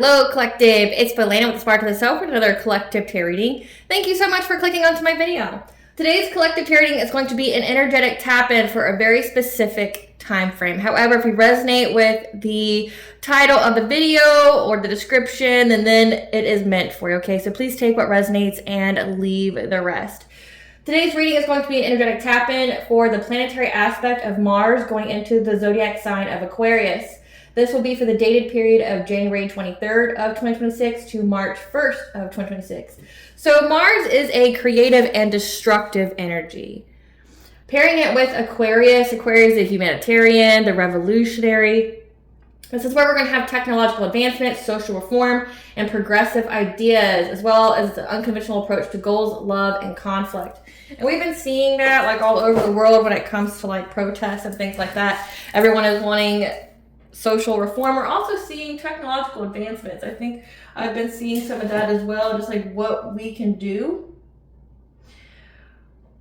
Hello, collective. It's Belana with Aspiraltotheself with another collective tarot reading. Thank you so much for clicking onto my video. Today's collective tarot reading is going to be an energetic tap-in for a very specific time frame. However, if you resonate with the title of the video or the description, then it is meant for you, okay? So please take what resonates and leave the rest. Today's reading is going to be an energetic tap-in for the planetary aspect of Mars going into the zodiac sign of Aquarius. This will be for the dated period of January 23rd of 2026 to March 1st of 2026. So Mars is a creative and destructive energy. Pairing it with Aquarius, Aquarius is the humanitarian, the revolutionary. This is where we're going to have technological advancement, social reform, and progressive ideas, as well as the unconventional approach to goals, love, and conflict. And we've been seeing that like all over the world when it comes to like protests and things like that. Everyone is wanting social reform. We're also seeing technological advancements. I think I've been seeing some of that as well, just like what we can do.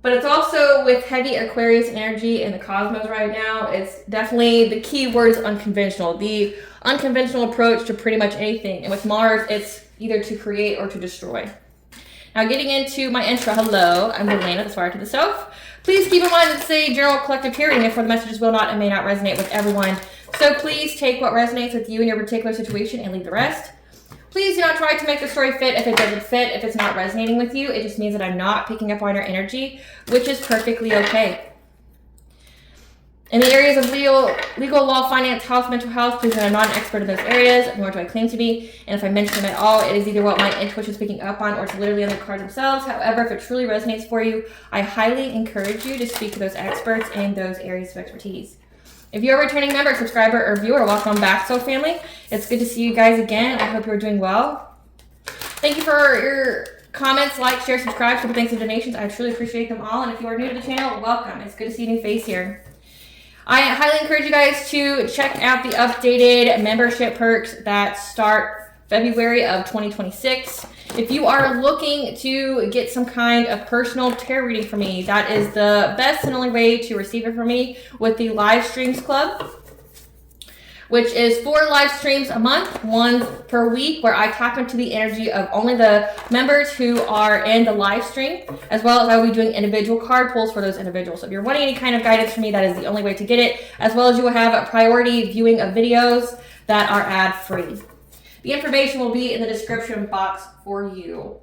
But it's also with heavy Aquarius energy in the cosmos right now. It's definitely, the key word is unconventional. The unconventional approach to pretty much anything. And with Mars, it's either to create or to destroy. Now getting into my intro, hello, I'm Belana, the Aspiraltotheself. Please keep in mind that it's a general collective tarot reading, therefore the messages will not and may not resonate with everyone. So please take what resonates with you in your particular situation and leave the rest. Please do not try to make the story fit if it doesn't fit, if it's not resonating with you. It just means that I'm not picking up on your energy, which is perfectly okay. In the areas of legal, law, finance, health, mental health, please know I'm not an expert in those areas, nor do I claim to be. And if I mention them at all, it is either what my intuition is picking up on or it's literally on the cards themselves. However, if it truly resonates for you, I highly encourage you to speak to those experts in those areas of expertise. If you're a returning member, subscriber, or viewer, welcome back, Soul Family. It's good to see you guys again. I hope you're doing well. Thank you for your comments, like, share, subscribe, super thanks and donations. I truly appreciate them all. And if you are new to the channel, welcome. It's good to see a new face here. I highly encourage you guys to check out the updated membership perks that start February of 2026. If you are looking to get some kind of personal tarot reading from me, that is the best and only way to receive it from me with the live streams club, which is 4 live streams a month, 1 per week, where I tap into the energy of only the members who are in the live stream, as well as I will be doing individual card pulls for those individuals. So if you're wanting any kind of guidance from me, that is the only way to get it, as well as you will have a priority viewing of videos that are ad-free. The information will be in the description box for you.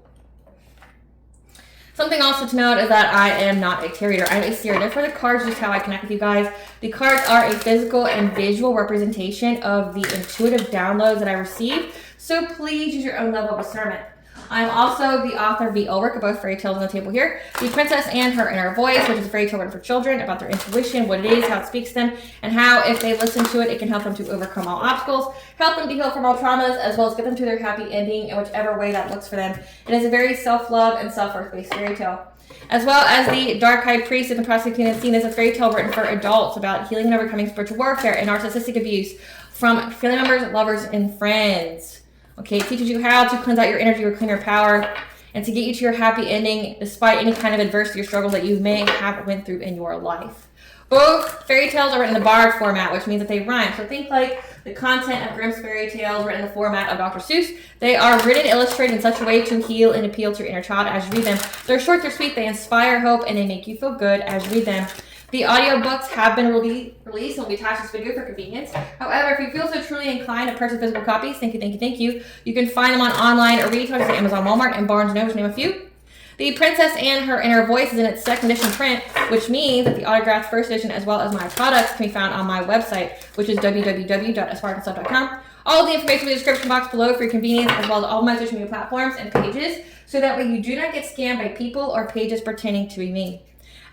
Something also to note is that I am not a tarot reader. I'm a seer. Therefore, the cards, just how I connect with you guys. The cards are a physical and visual representation of the intuitive downloads that I receive. So please use your own level of discernment. I'm also the author of the work of both fairy tales on the table here. The Princess and Her Inner Voice, which is a fairy tale written for children about their intuition, what it is, how it speaks to them, and how if they listen to it, it can help them to overcome all obstacles, help them to heal from all traumas, as well as get them to their happy ending in whichever way that looks for them. It is a very self-love and self-worth based fairy tale. As well as the Dark High Priest and the Prosecuting Scene is a fairy tale written for adults about healing and overcoming spiritual warfare and narcissistic abuse from family members, lovers, and friends. Okay, it teaches you how to cleanse out your energy, reclaim your power, and to get you to your happy ending despite any kind of adversity or struggles that you may have went through in your life. Both fairy tales are written in the bard format, which means that they rhyme. So think like the content of Grimm's fairy tales written in the format of Dr. Seuss. They are written, illustrated in such a way to heal and appeal to your inner child as you read them. They're short, they're sweet, they inspire hope, and they make you feel good as you read them. The audiobooks have been released and will be attached to this video for convenience. However, if you feel so truly inclined to purchase physical copies, thank you. You can find them on online or retailers like Amazon, Walmart, and Barnes & Noble, to name a few. The Princess and Her Inner Voice is in its 2nd edition print, which means that the autographed 1st edition as well as my products can be found on my website, which is www.aspiraltotheself.com. All the information in the description box below for your convenience, as well as all my social media platforms and pages, so that way you do not get scammed by people or pages pretending to be me.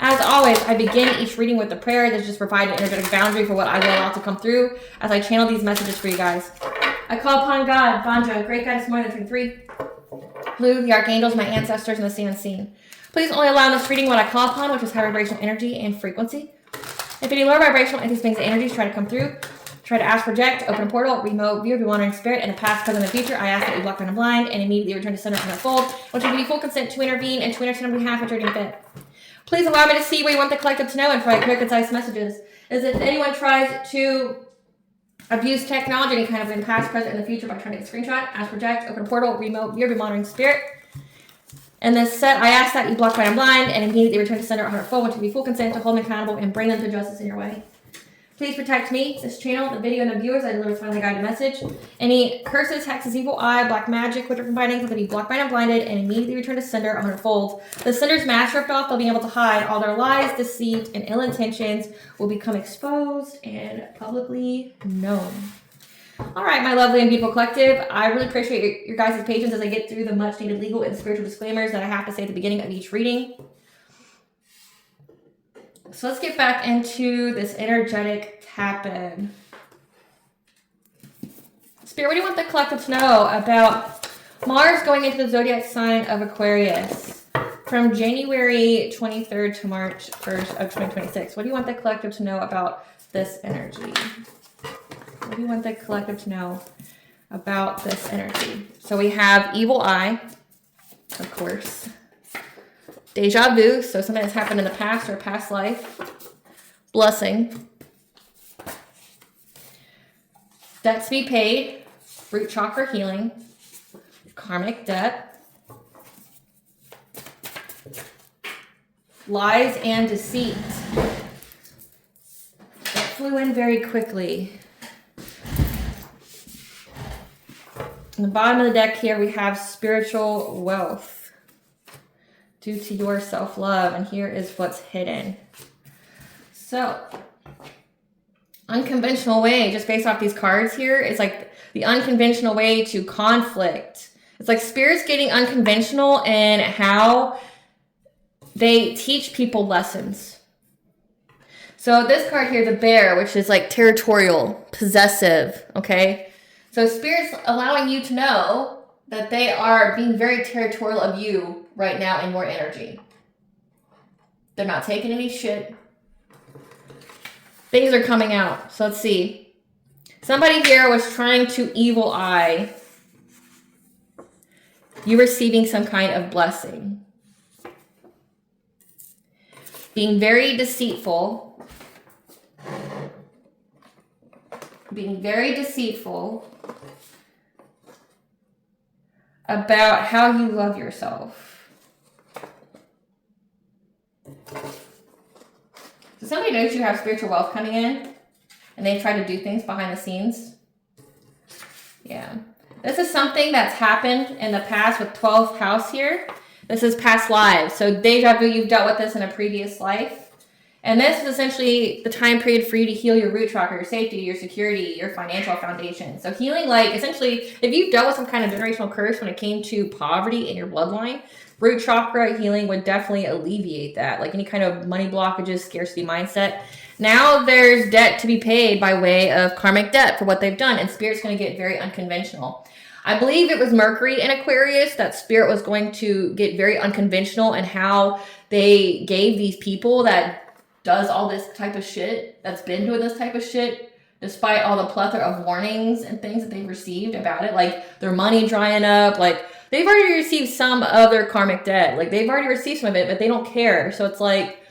As always, I begin each reading with a prayer that just provides an energetic boundary for what I will allow to come through as I channel these messages for you guys. I call upon God, Banjo, great goddess more than 23, Blue, the archangels, my ancestors, and the seen unseen. Please only allow in this reading what I call upon, which is high vibrational energy and frequency. If any lower vibrational entities, things, and energies try to come through, try to ask, project, open a portal, remote, view, be wandering spirit, in the past, present, and future, I ask that you block them blind and immediately return to center and unfold, which will give you full consent to intervene and to intercede on behalf of your fit. Please allow me to see what you want the collective to know and provide clear, concise messages. As if anyone tries to Abuse technology, any kind of in past, present, and the future by trying to get a screenshot, ask project, open a portal, remote, you'll be monitoring spirit. And this set, I ask that you block by and blind and immediately return to sender 100-fold, which will be full consent to hold them accountable and bring them to justice in your way. Please protect me, this channel, the video, and the viewers. I deliver this finally guided message. Any curses, hexes, evil eye, black magic, witchcraft findings will be blocked by and blinded and immediately return to sender 100-fold. The sender's mask ripped off, they'll be able to hide. All their lies, deceit, and ill intentions will become exposed and publicly known. All right, my lovely and beautiful collective, I really appreciate your guys' patience as I get through the much needed legal and spiritual disclaimers that I have to say at the beginning of each reading. So let's get back into this energetic tap-in. Spirit, what do you want the collective to know about Mars going into the zodiac sign of Aquarius from January 23rd to March 1st of 2026? What do you want the collective to know about this energy? What do you want the collective to know about this energy? So we have evil eye, of course. Deja vu, so something that's happened in the past or past life. Blessing. Debt to be paid. Root chakra healing. Karmic debt. Lies and deceit. That flew in very quickly. On the bottom of the deck here, we have spiritual wealth due to your self-love, and here is what's hidden. So, unconventional way, just based off these cards here, is like the unconventional way to conflict. It's like Spirit's getting unconventional in how they teach people lessons. So this card here, the bear, which is like territorial, possessive, okay? So Spirit's allowing you to know that they are being very territorial of you right now in your energy. They're not taking any shit. Things are coming out. So let's see. Somebody here was trying to evil eye you receiving some kind of blessing. Being very deceitful. Being very deceitful about how you love yourself. So somebody knows you have spiritual wealth coming in and they try to do things behind the scenes. Yeah. This is something that's happened in the past with 12th house here. This is past lives. So deja vu, you've dealt with this in a previous life. And this is essentially the time period for you to heal your root chakra, your safety, your security, your financial foundation. So healing, like, essentially, if you've dealt with some kind of generational curse when it came to poverty in your bloodline, root chakra healing would definitely alleviate that. Like any kind of money blockages, scarcity mindset. Now there's debt to be paid by way of karmic debt for what they've done. And Spirit's going to get very unconventional. I believe it was Mercury in Aquarius that Spirit was going to get very unconventional in how they gave these people that does all this type of shit, that's been doing this type of shit, despite all the plethora of warnings and things that they've received about it, like their money drying up, like they've already received some of their karmic debt, like they've already received some of it, but they don't care. So it's like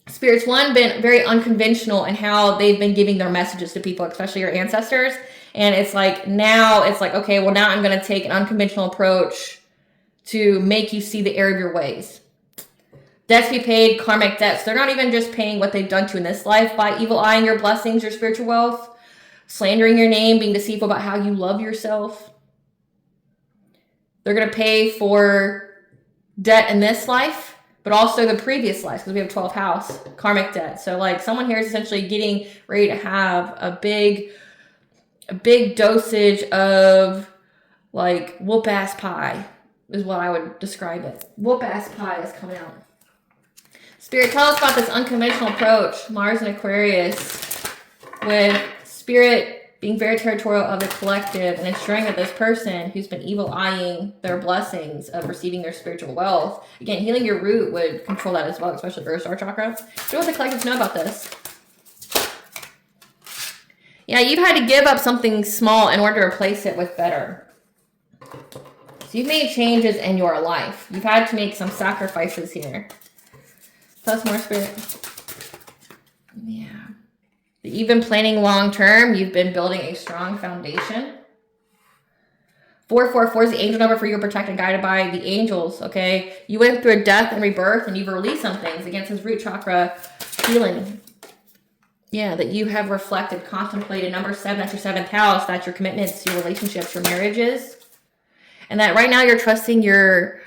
Spirit's one been very unconventional in how they've been giving their messages to people, especially your ancestors. And it's like now it's like, okay, well now I'm going to take an unconventional approach to make you see the error of your ways. Debts to be paid, karmic debts. They're not even just paying what they've done to in this life by evil eyeing your blessings, your spiritual wealth, slandering your name, being deceitful about how you love yourself. They're going to pay for debt in this life, but also the previous life, because we have 12th house, karmic debt. So like someone here is essentially getting ready to have a big dosage of like whoop-ass pie is what I would describe it. Whoop-ass pie is coming out. Spirit, tell us about this unconventional approach, Mars and Aquarius, with Spirit being very territorial of the collective and ensuring that this person who's been evil eyeing their blessings of receiving their spiritual wealth, again, healing your root would control that as well, especially Earth Star Chakra. So what do the collectives know about this? Yeah, you've had to give up something small in order to replace it with better. So you've made changes in your life. You've had to make some sacrifices here. Tell us more, Spirit. Yeah. You've been planning long term. You've been building a strong foundation. 444 is the angel number for you, protected and guided by the angels, okay? You went through a death and rebirth, and you've released some things against this root chakra healing. Yeah, that you have reflected, contemplated. Number 7, that's your 7th house. That's your commitments, your relationships, your marriages. And that right now you're trusting your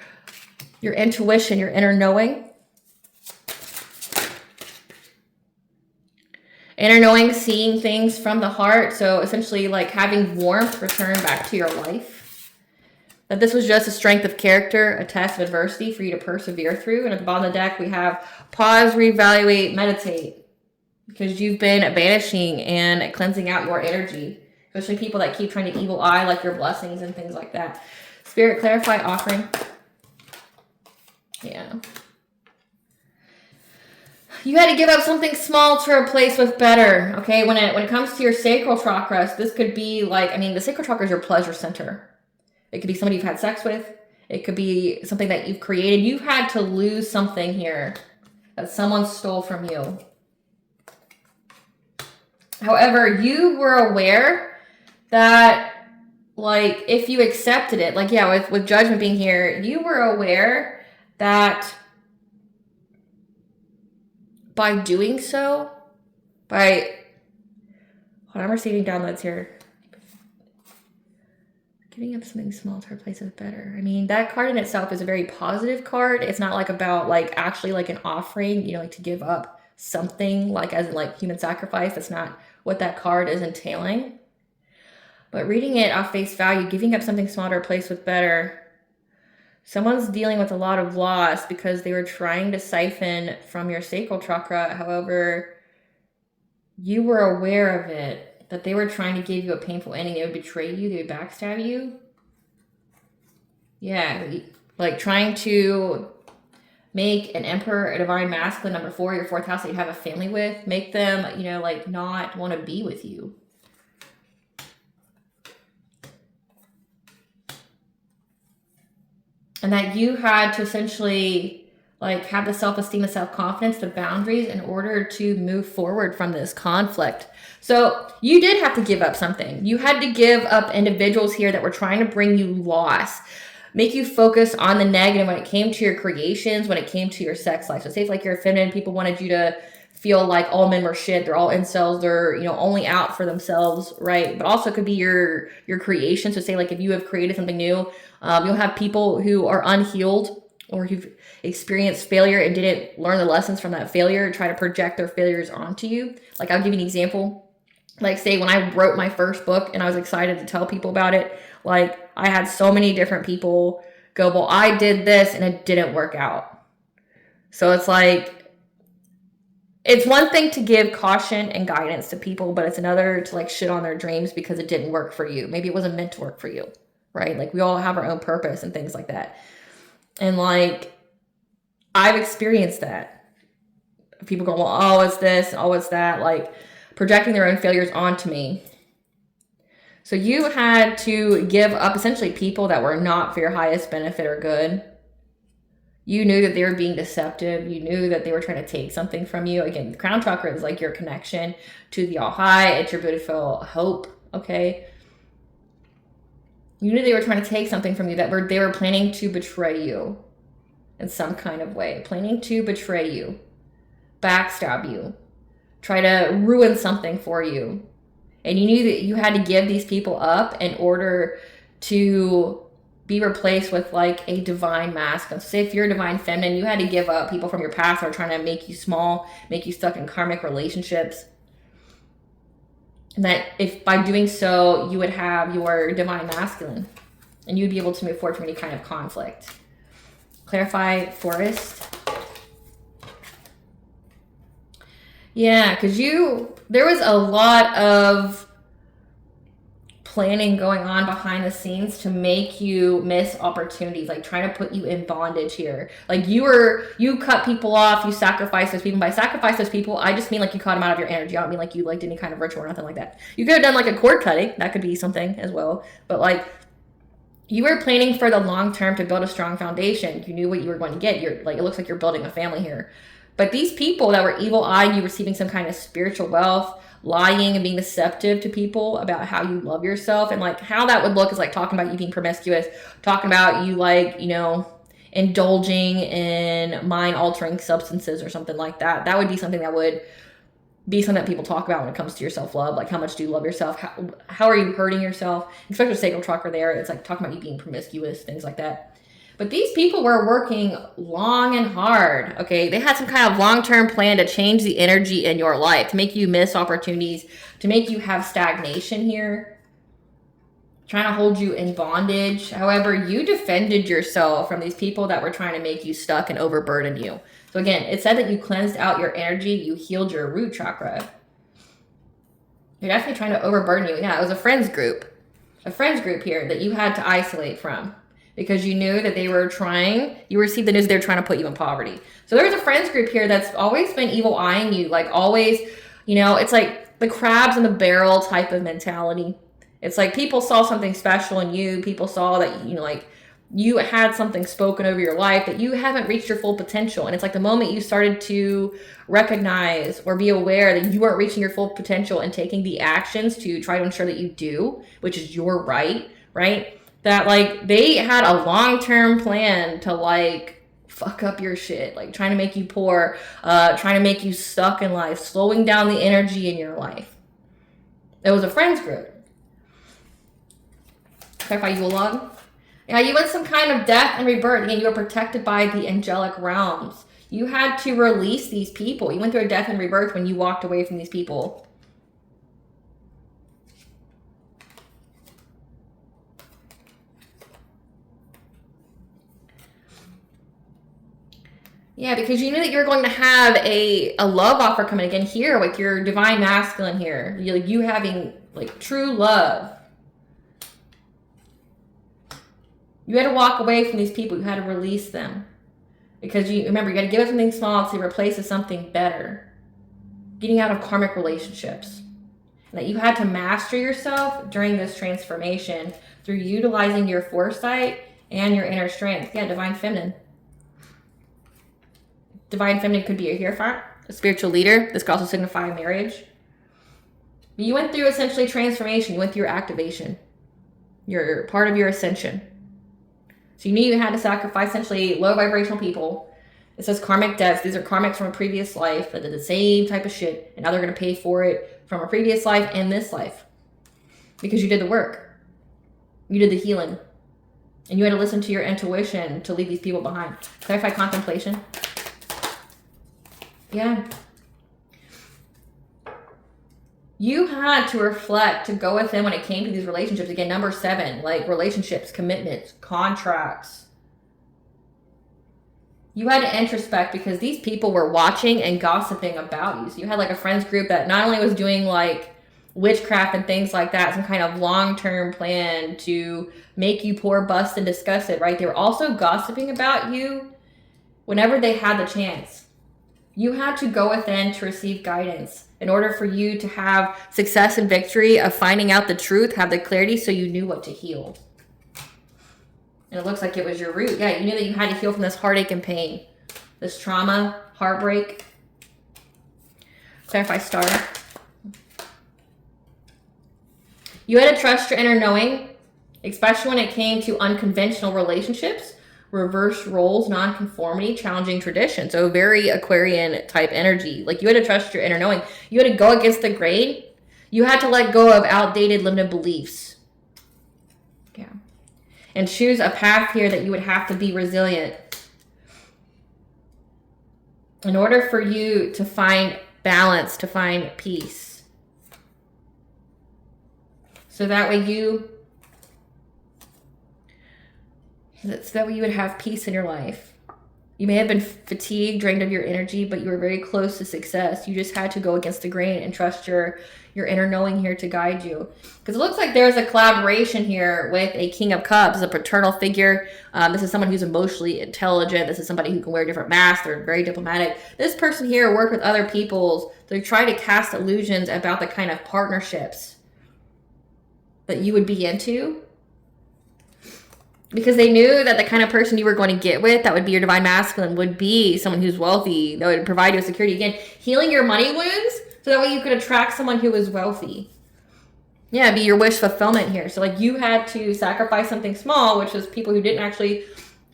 intuition, your inner knowing. Inner knowing, seeing things from the heart. So essentially like having warmth return back to your life. That this was just a strength of character, a test of adversity for you to persevere through. And at the bottom of the deck, we have pause, reevaluate, meditate. Because you've been banishing and cleansing out your energy. Especially people that keep trying to evil eye like your blessings and things like that. Spirit, clarify, offering. Yeah. You had to give up something small to replace with better. Okay, when it comes to your sacral chakras, this could be like, I mean, the sacral chakra is your pleasure center. It could be somebody you've had sex with. It could be something that you've created. You've had to lose something here that someone stole from you. However, you were aware that, like, if you accepted it, like, yeah, with judgment being here, you were aware that by doing so, I'm receiving downloads here. Giving up something small to replace with better. I mean, that card in itself is a very positive card. It's not like about like actually like an offering, you know, like to give up something like as in like human sacrifice. That's not what that card is entailing. But reading it off face value, giving up something small to replace with better. Someone's dealing with a lot of loss because they were trying to siphon from your sacral chakra. However, you were aware of it. That they were trying to give you a painful ending. They would betray you. They would backstab you. Yeah. Like trying to make an emperor, a divine masculine, number 4, your 4th house that you have a family with. Make them, you know, like not want to be with you. And that you had to essentially like have the self-esteem, the self-confidence, the boundaries in order to move forward from this conflict. So you did have to give up something. You had to give up individuals here that were trying to bring you loss, make you focus on the negative when it came to your creations, when it came to your sex life. So say if like you're feminine, people wanted you to feel like all men were shit. They're all incels. They're, you know, only out for themselves, right? But also it could be your creation. So say like if you have created something new, you'll have people who are unhealed or who've experienced failure and didn't learn the lessons from that failure and try to project their failures onto you. Like I'll give you an example. Like say when I wrote my first book and I was excited to tell people about it, like I had so many different people go, well, I did this and it didn't work out. So it's like, it's one thing to give caution and guidance to people, but it's another to like shit on their dreams because it didn't work for you. Maybe it wasn't meant to work for you, right? Like we all have our own purpose and things like that. And like, I've experienced that. People go, well, oh, it's this, oh, it's that, like projecting their own failures onto me. So you had to give up essentially people that were not for your highest benefit or good. You knew that they were being deceptive. You knew that they were trying to take something from you. Again, the crown chakra is like your connection to the all high. It's your beautiful hope, okay? You knew they were trying to take something from you, that they were planning to betray you in some kind of way. Planning to betray you, backstab you, try to ruin something for you. And you knew that you had to give these people up in order to be replaced with like a divine masculine. So say if you're a divine feminine, you had to give up people from your past that are trying to make you small, make you stuck in karmic relationships. And that if by doing so, you would have your divine masculine and you'd be able to move forward from any kind of conflict. Clarify, forest. Yeah, because there was a lot of planning going on behind the scenes to make you miss opportunities, like trying to put you in bondage here. Like you cut people off, you sacrifice those people. By sacrifice those people, I just mean like you cut them out of your energy. I don't mean like you like did any kind of ritual or nothing like that. You could have done like a cord cutting. That could be something as well. But like you were planning for the long term to build a strong foundation. You knew what you were going to get. You're like, it looks like you're building a family here. But these people that were evil-eyed, you receiving some kind of spiritual wealth, lying and being deceptive to people about how you love yourself. And like how that would look is like talking about you being promiscuous, talking about you like, you know, indulging in mind altering substances or something like that. That would be something that would be something that people talk about when it comes to your self-love. Like how much do you love yourself? How are you hurting yourself? Especially sacral chakra there. It's like talking about you being promiscuous, things like that. But these people were working long and hard, okay? They had some kind of long-term plan to change the energy in your life, to make you miss opportunities, to make you have stagnation here, trying to hold you in bondage. However, you defended yourself from these people that were trying to make you stuck and overburden you. So again, it said that you cleansed out your energy, you healed your root chakra. You're definitely trying to overburden you. Yeah, it was a friends group here that you had to isolate from because you knew that they were trying, you received the news they were trying to put you in poverty. So there's a friends group here that's always been evil eyeing you, like always, you know, it's like the crabs in the barrel type of mentality. It's like people saw something special in you. People saw that, you know, like you had something spoken over your life that you haven't reached your full potential. And it's like the moment you started to recognize or be aware that you weren't reaching your full potential and taking the actions to try to ensure that you do, which is your right? That like they had a long-term plan to like fuck up your shit, like trying to make you poor, trying to make you stuck in life, slowing down the energy in your life. It was a friends group. Clarify you along. Yeah, you went some kind of death and rebirth. Again, you were protected by the angelic realms. You had to release these people. You went through a death and rebirth when you walked away from these people. Yeah, because you knew that you were going to have a love offer coming again here with your divine masculine here. You having like true love. You had to walk away from these people. You had to release them. Because you remember, you got to give up something small to replace with something better. Getting out of karmic relationships. And that you had to master yourself during this transformation through utilizing your foresight and your inner strength. Yeah, divine feminine. Divine feminine could be a hierophant, a spiritual leader. This could also signify marriage. But you went through essentially transformation. You went through your activation. You're part of your ascension. So you knew you had to sacrifice essentially low vibrational people. It says karmic debts. These are karmics from a previous life that did the same type of shit. And now they're going to pay for it from a previous life and this life. Because you did the work. You did the healing. And you had to listen to your intuition to leave these people behind. Clarify contemplation. Yeah. You had to reflect, to go within when it came to these relationships. Again, number 7, like relationships, commitments, contracts. You had to introspect because these people were watching and gossiping about you. So you had like a friends group that not only was doing like witchcraft and things like that, some kind of long-term plan to make you poor, bust, and disgusted, right? They were also gossiping about you whenever they had the chance. You had to go within to receive guidance in order for you to have success and victory of finding out the truth, have the clarity so you knew what to heal. And it looks like it was your root. Yeah, you knew that you had to heal from this heartache and pain, this trauma, heartbreak. Clarify star. You had to trust your inner knowing, especially when it came to unconventional relationships, reverse roles, non-conformity, challenging tradition. So very Aquarian type energy. Like you had to trust your inner knowing. You had to go against the grain. You had to let go of outdated limited beliefs. Yeah. And choose a path here that you would have to be resilient. In order for you to find balance, to find peace. So that way you would have peace in your life. You may have been fatigued, drained of your energy, but you were very close to success. You just had to go against the grain and trust your inner knowing here to guide you. Because it looks like there's a collaboration here with a King of Cups, a paternal figure. This is someone who's emotionally intelligent. This is somebody who can wear different masks. They're very diplomatic. This person here worked with other peoples to try to cast illusions about the kind of partnerships that you would be into. Because they knew that the kind of person you were going to get with, that would be your divine masculine, would be someone who's wealthy, that would provide you with security. Again, healing your money wounds So that way you could attract someone who is wealthy. Yeah, be your wish fulfillment here. So like you had to sacrifice something small, which is people who didn't actually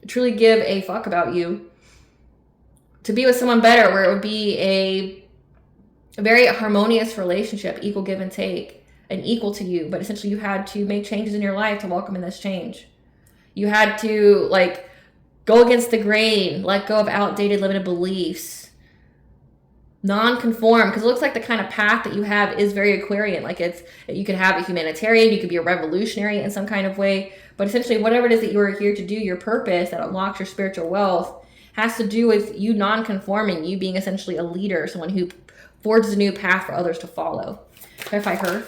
truly give a fuck about you, to be with someone better, where it would be a very harmonious relationship, equal give and take, and equal to you. But essentially you had to make changes in your life to welcome in this change. You had to like go against the grain, let go of outdated, limited beliefs, non-conform, because it looks like the kind of path that you have is very Aquarian. Like you could have a humanitarian, you could be a revolutionary in some kind of way, but essentially whatever it is that you are here to do, your purpose that unlocks your spiritual wealth, has to do with you non-conforming, you being essentially a leader, someone who forges a new path for others to follow. Clarify her.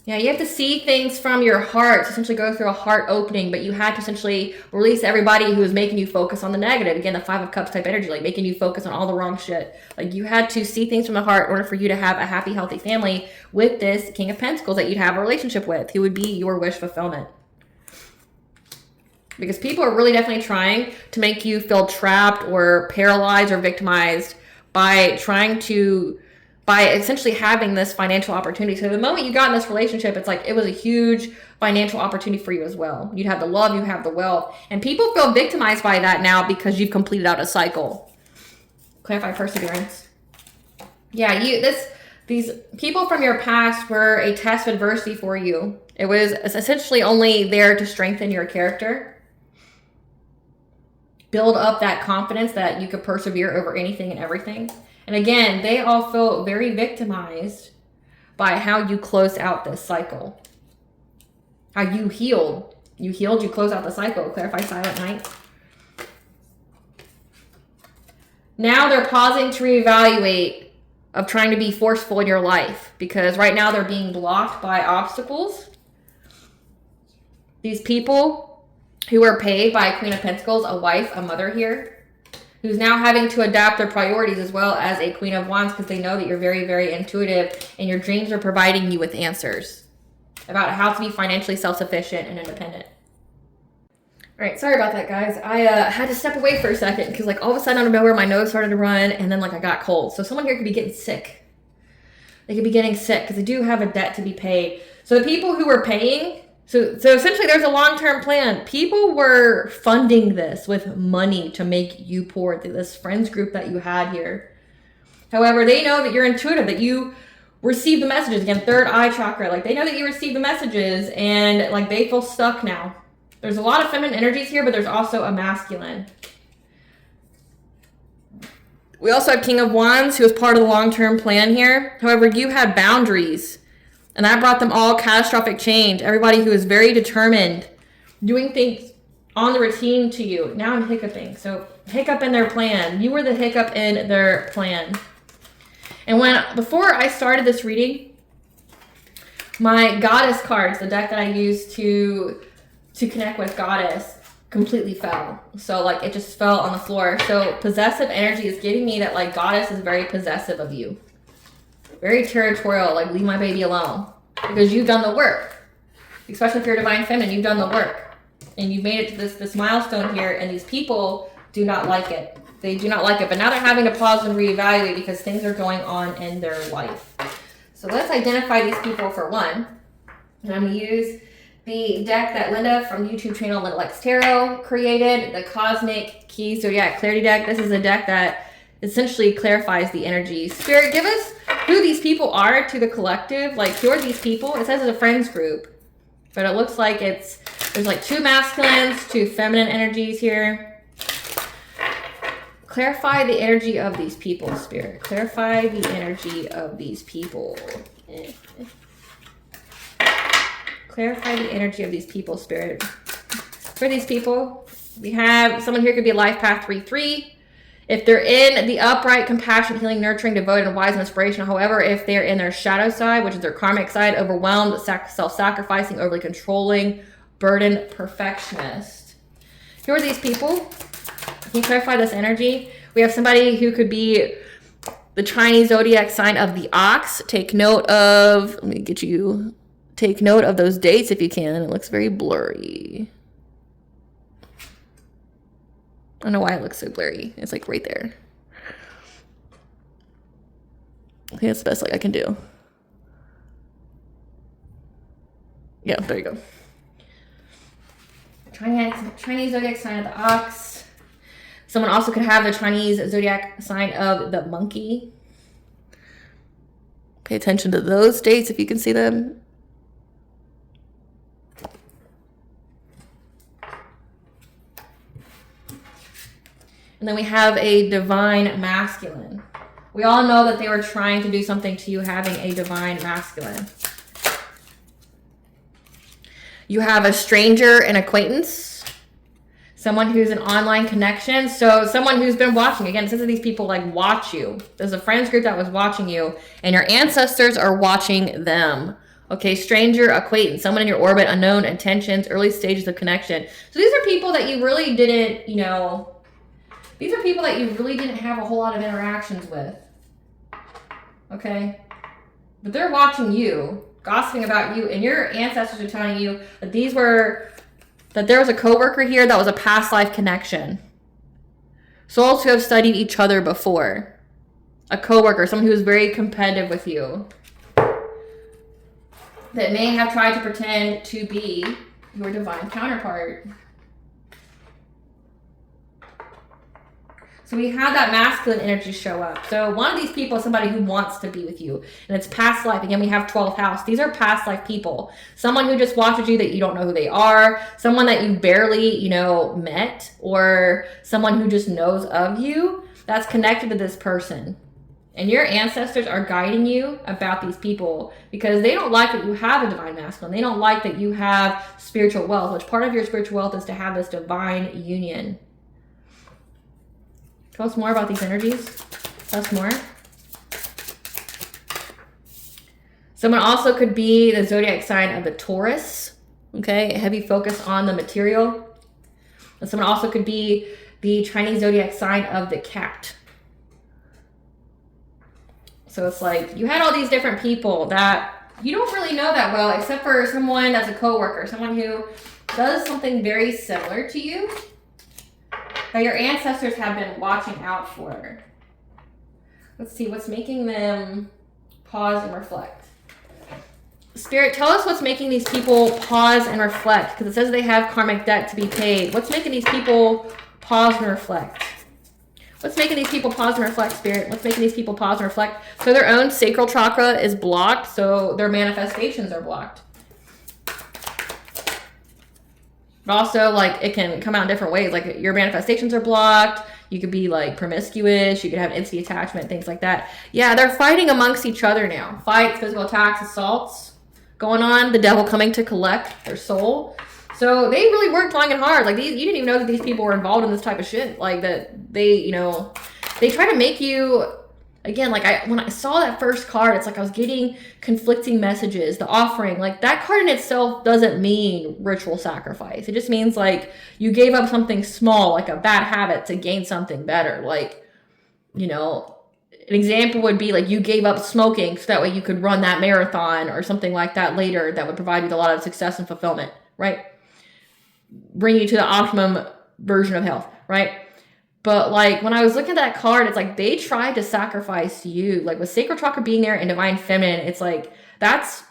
Yeah, you have to see things from your heart, to essentially go through a heart opening, but you had to essentially release everybody who was making you focus on the negative. Again, the 5 of Cups type energy, like making you focus on all the wrong shit. Like you had to see things from the heart in order for you to have a happy, healthy family with this King of Pentacles that you'd have a relationship with, who would be your wish fulfillment. Because people are really definitely trying to make you feel trapped or paralyzed or victimized by essentially having this financial opportunity. So the moment you got in this relationship, it's like it was a huge financial opportunity for you as well. You'd have the love, you have the wealth. And people feel victimized by that now because you've completed out a cycle. Clarify perseverance. Yeah, these people from your past were a test of adversity for you. It was essentially only there to strengthen your character, build up that confidence that you could persevere over anything and everything. And again, they all feel very victimized by how you closed out this cycle. How you healed. You healed, you closed out the cycle. Clarify Silent Night. Now they're pausing to reevaluate of trying to be forceful in your life, because right now they're being blocked by obstacles. These people who are paid by a Queen of Pentacles, a wife, a mother here, who's now having to adapt their priorities as well as a Queen of Wands, because they know that you're very, very intuitive and your dreams are providing you with answers about how to be financially self-sufficient and independent. All right, sorry about that, guys. I had to step away for a second because like all of a sudden out of nowhere my nose started to run and then like I got cold. So someone here could be getting sick. They could be getting sick because they do have a debt to be paid. So the people who were paying, so essentially there's a long-term plan. People were funding this with money to make you poor, this friends group that you had here. However, they know that you're intuitive, that you receive the messages. Again, third eye chakra. Like they know that you receive the messages and like they feel stuck now. There's a lot of feminine energies here, but there's also a masculine. We also have King of Wands, who is part of the long-term plan here. However, you had boundaries. And that brought them all catastrophic change. Everybody who is very determined, doing things on the routine to you. Now I'm hiccuping. So hiccup in their plan. You were the hiccup in their plan. And before I started this reading, my goddess cards, the deck that I used to connect with goddess, completely fell. So like it just fell on the floor. So possessive energy is giving me that like goddess is very possessive of you. Very territorial, like leave my baby alone. Because you've done the work. Especially if you're divine feminine, you've done the work. And you've made it to this milestone here, and these people do not like it. They do not like it, but now they're having to pause and reevaluate because things are going on in their life. So let's identify these people for one. And I'm going to use the deck that Linda from the YouTube channel Linda Lex Tarot created, the Cosmic Key Zodiac Clarity deck. This is a deck that essentially clarifies the energy. Spirit, give us who these people are to the collective. Like, who are these people? It says it's a friends group, but it looks like there's like 2 masculines, 2 feminine energies here. Clarify the energy of these people, Spirit. Clarify the energy of these people. Clarify the energy of these people, Spirit. For these people, we have someone here could be a life path 3-3. If they're in the upright, compassionate, healing, nurturing, devoted, and wise and inspirational. However, if they're in their shadow side, which is their karmic side, overwhelmed, self-sacrificing, overly controlling, burdened, perfectionist. Who are these people? Can you clarify this energy? We have somebody who could be the Chinese zodiac sign of the ox. Take note of those dates if you can. It looks very blurry. I don't know why it looks so blurry. It's like right there. think that's the best light I can do. Yeah, there you go. Chinese zodiac sign of the ox. Someone also could have the Chinese zodiac sign of the monkey. Pay attention to those dates if you can see them. And then we have a divine masculine. We all know that they were trying to do something to you having a divine masculine. You have a stranger, an acquaintance, someone who's an online connection. So someone who's been watching. Again, since these people like watch you. There's a friends group that was watching you and your ancestors are watching them. Okay, stranger, acquaintance, someone in your orbit, unknown intentions, early stages of connection. So these are people that you really didn't, you know, these are people that you really didn't have a whole lot of interactions with. Okay? But they're watching you, gossiping about you, and your ancestors are telling you that that there was a coworker here that was a past life connection. Souls who have studied each other before. A coworker, someone who is very competitive with you. That may have tried to pretend to be your divine counterpart. So we have that masculine energy show up. So one of these people is somebody who wants to be with you. And it's past life. Again, we have 12th house. These are past life people. Someone who just watches you that you don't know who they are. Someone that you barely, you know, met. Or someone who just knows of you. That's connected to this person. And your ancestors are guiding you about these people. Because they don't like that you have a divine masculine. They don't like that you have spiritual wealth. Which part of your spiritual wealth is to have this divine union. Tell us more about these energies. Tell us more. Someone also could be the zodiac sign of the Taurus. Okay, a heavy focus on the material. And someone also could be the Chinese zodiac sign of the cat. So it's like you had all these different people that you don't really know that well, except for someone that's a coworker, someone who does something very similar to you. That your ancestors have been watching out for. Let's see, what's making them pause and reflect? Spirit, tell us what's making these people pause and reflect. Because it says they have karmic debt to be paid. What's making these people pause and reflect? What's making these people pause and reflect, Spirit? What's making these people pause and reflect? So their own sacral chakra is blocked, so their manifestations are blocked. But also, like, it can come out in different ways. Like, your manifestations are blocked. You could be, like, promiscuous. You could have instant attachment, things like that. Yeah, they're fighting amongst each other now. Fights, physical attacks, assaults going on. The devil coming to collect their soul. So they really worked long and hard. Like, you didn't even know that these people were involved in this type of shit. Like, that they, you know, they try to make you... Again, like when I saw that first card, it's like I was getting conflicting messages. The offering, like that card in itself doesn't mean ritual sacrifice. It just means like you gave up something small, like a bad habit to gain something better. Like, you know, an example would be like you gave up smoking so that way you could run that marathon or something like that later that would provide you with a lot of success and fulfillment, right? Bring you to the optimum version of health, right? But, like, when I was looking at that card, it's like they tried to sacrifice you. Like, with sacral chakra being there and divine feminine, it's like, that's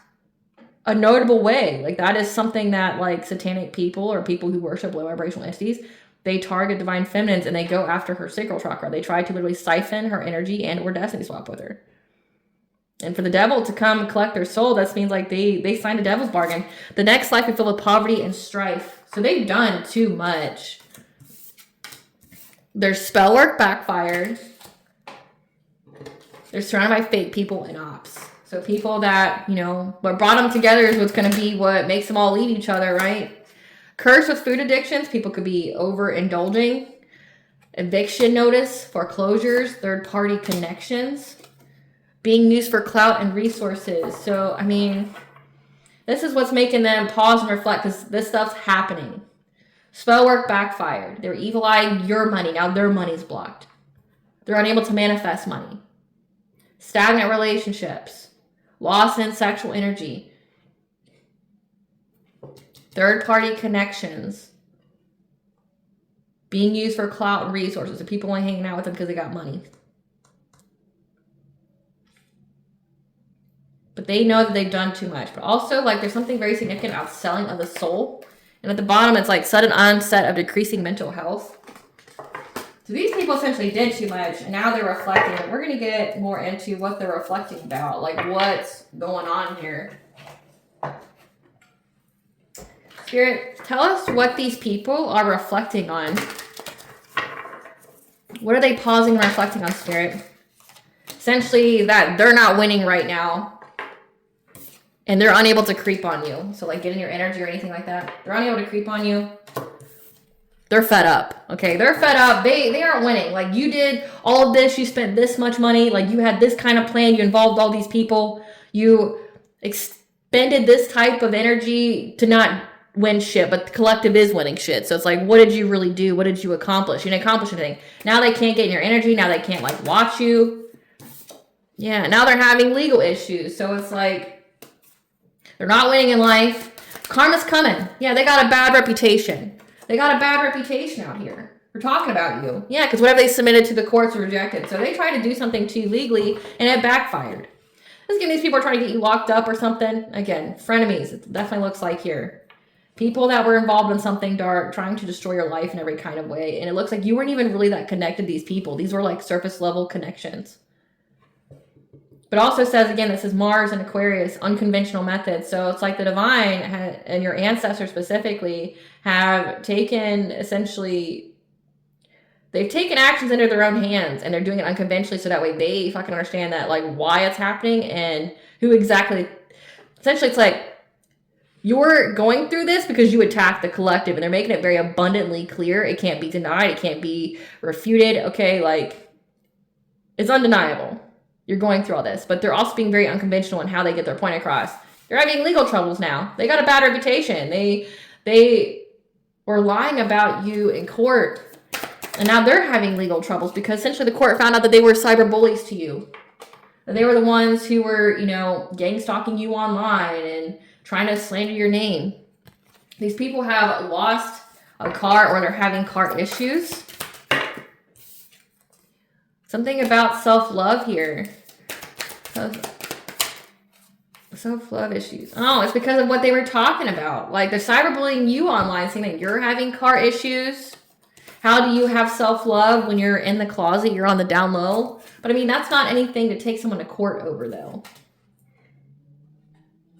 a notable way. Like, that is something that, like, satanic people or people who worship low vibrational entities, they target divine feminines and they go after her sacral chakra. They try to literally siphon her energy and or destiny swap with her. And for the devil to come and collect their soul, that means, like, they signed a devil's bargain. The next life is filled with poverty and strife. So they've done too much. Their spell work backfired. They're surrounded by fake people and ops. So people that, you know, what brought them together is what's going to be what makes them all leave each other, right? Cursed with food addictions. People could be overindulging. Eviction notice, foreclosures, third-party connections. Being used for clout and resources. So, I mean, this is what's making them pause and reflect because this stuff's happening. Spell work backfired. They're evil-eyeing your money. Now their money's blocked. They're unable to manifest money. Stagnant relationships. Loss in sexual energy. Third-party connections. Being used for clout and resources. And people only hanging out with them because they got money. But they know that they've done too much. But also, like, there's something very significant about selling of the soul. And at the bottom, it's like sudden onset of decreasing mental health. So these people essentially did too much, and now they're reflecting. We're going to get more into what they're reflecting about, like what's going on here. Spirit, tell us what these people are reflecting on. What are they pausing and reflecting on, Spirit? Essentially that they're not winning right now, and they're unable to creep on you. So like get in your energy or anything like that. They're unable to creep on you. They're fed up, okay? They're fed up. They aren't winning. Like, you did all of this. You spent this much money. Like, you had this kind of plan. You involved all these people. You expended this type of energy to not win shit, but the collective is winning shit. So it's like, what did you really do? What did you accomplish? You didn't accomplish anything. Now they can't get in your energy. Now they can't, like, watch you. Yeah, now they're having legal issues. So it's like, they're not winning in life. Karma's coming. Yeah, they got a bad reputation. They got a bad reputation out here. We're talking about you. Yeah, because whatever they submitted to the courts was rejected. So they tried to do something to you legally, and it backfired. This again, these people are trying to get you locked up or something. Again, frenemies. It definitely looks like here. People that were involved in something dark, trying to destroy your life in every kind of way. And it looks like you weren't even really that connected to these people. These were like surface level connections. But also says, again, this is Mars and Aquarius, unconventional methods. So it's like the divine and your ancestors specifically have taken, essentially, they've taken actions into their own hands, and they're doing it unconventionally so that way they fucking understand that, like, why it's happening and who exactly. Essentially, it's like you're going through this because you attacked the collective, and they're making it very abundantly clear. It can't be denied. It can't be refuted. Okay, like, it's undeniable. You're going through all this, but they're also being very unconventional in how they get their point across. They're having legal troubles now. They got a bad reputation. They were lying about you in court, and now they're having legal troubles because essentially the court found out that they were cyber bullies to you. That they were the ones who were, you know, gang stalking you online and trying to slander your name. These people have lost a car, or they're having car issues. Something about self-love here. Self-love issues. Oh, it's because of what they were talking about. Like, they're cyberbullying you online, saying that you're having car issues. How do you have self-love when you're in the closet, you're on the down low? But I mean, that's not anything to take someone to court over, though.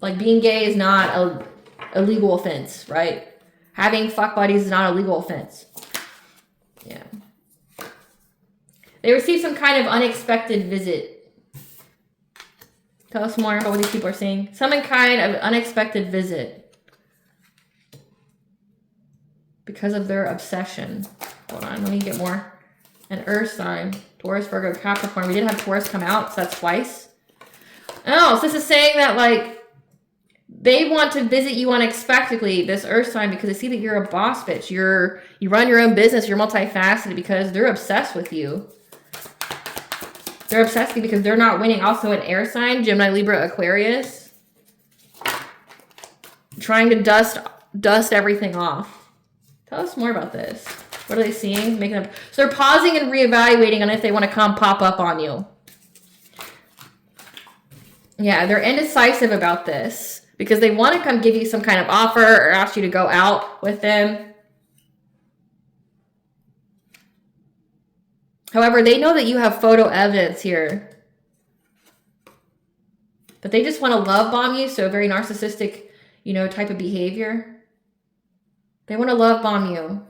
Like, being gay is not a legal offense, right? Having fuck buddies is not a legal offense. Yeah. They received some kind of unexpected visit. Tell us more about what these people are seeing. Some kind of unexpected visit. Because of their obsession. Hold on, let me get more. An earth sign. Taurus, Virgo, Capricorn. We did have Taurus come out, so that's twice. Oh, so this is saying that, like, they want to visit you unexpectedly, this earth sign, because they see that you're a boss bitch. You run your own business. You're multifaceted because they're obsessed with you. They're obsessed with you because they're not winning. Also an air sign, Gemini, Libra, Aquarius. Trying to dust everything off. Tell us more about this. What are they seeing? Making them. So they're pausing and reevaluating on if they want to come pop up on you. Yeah, they're indecisive about this because they want to come give you some kind of offer or ask you to go out with them. However, they know that you have photo evidence here. But they just want to love bomb you, so a very narcissistic, you know, type of behavior. They want to love bomb you.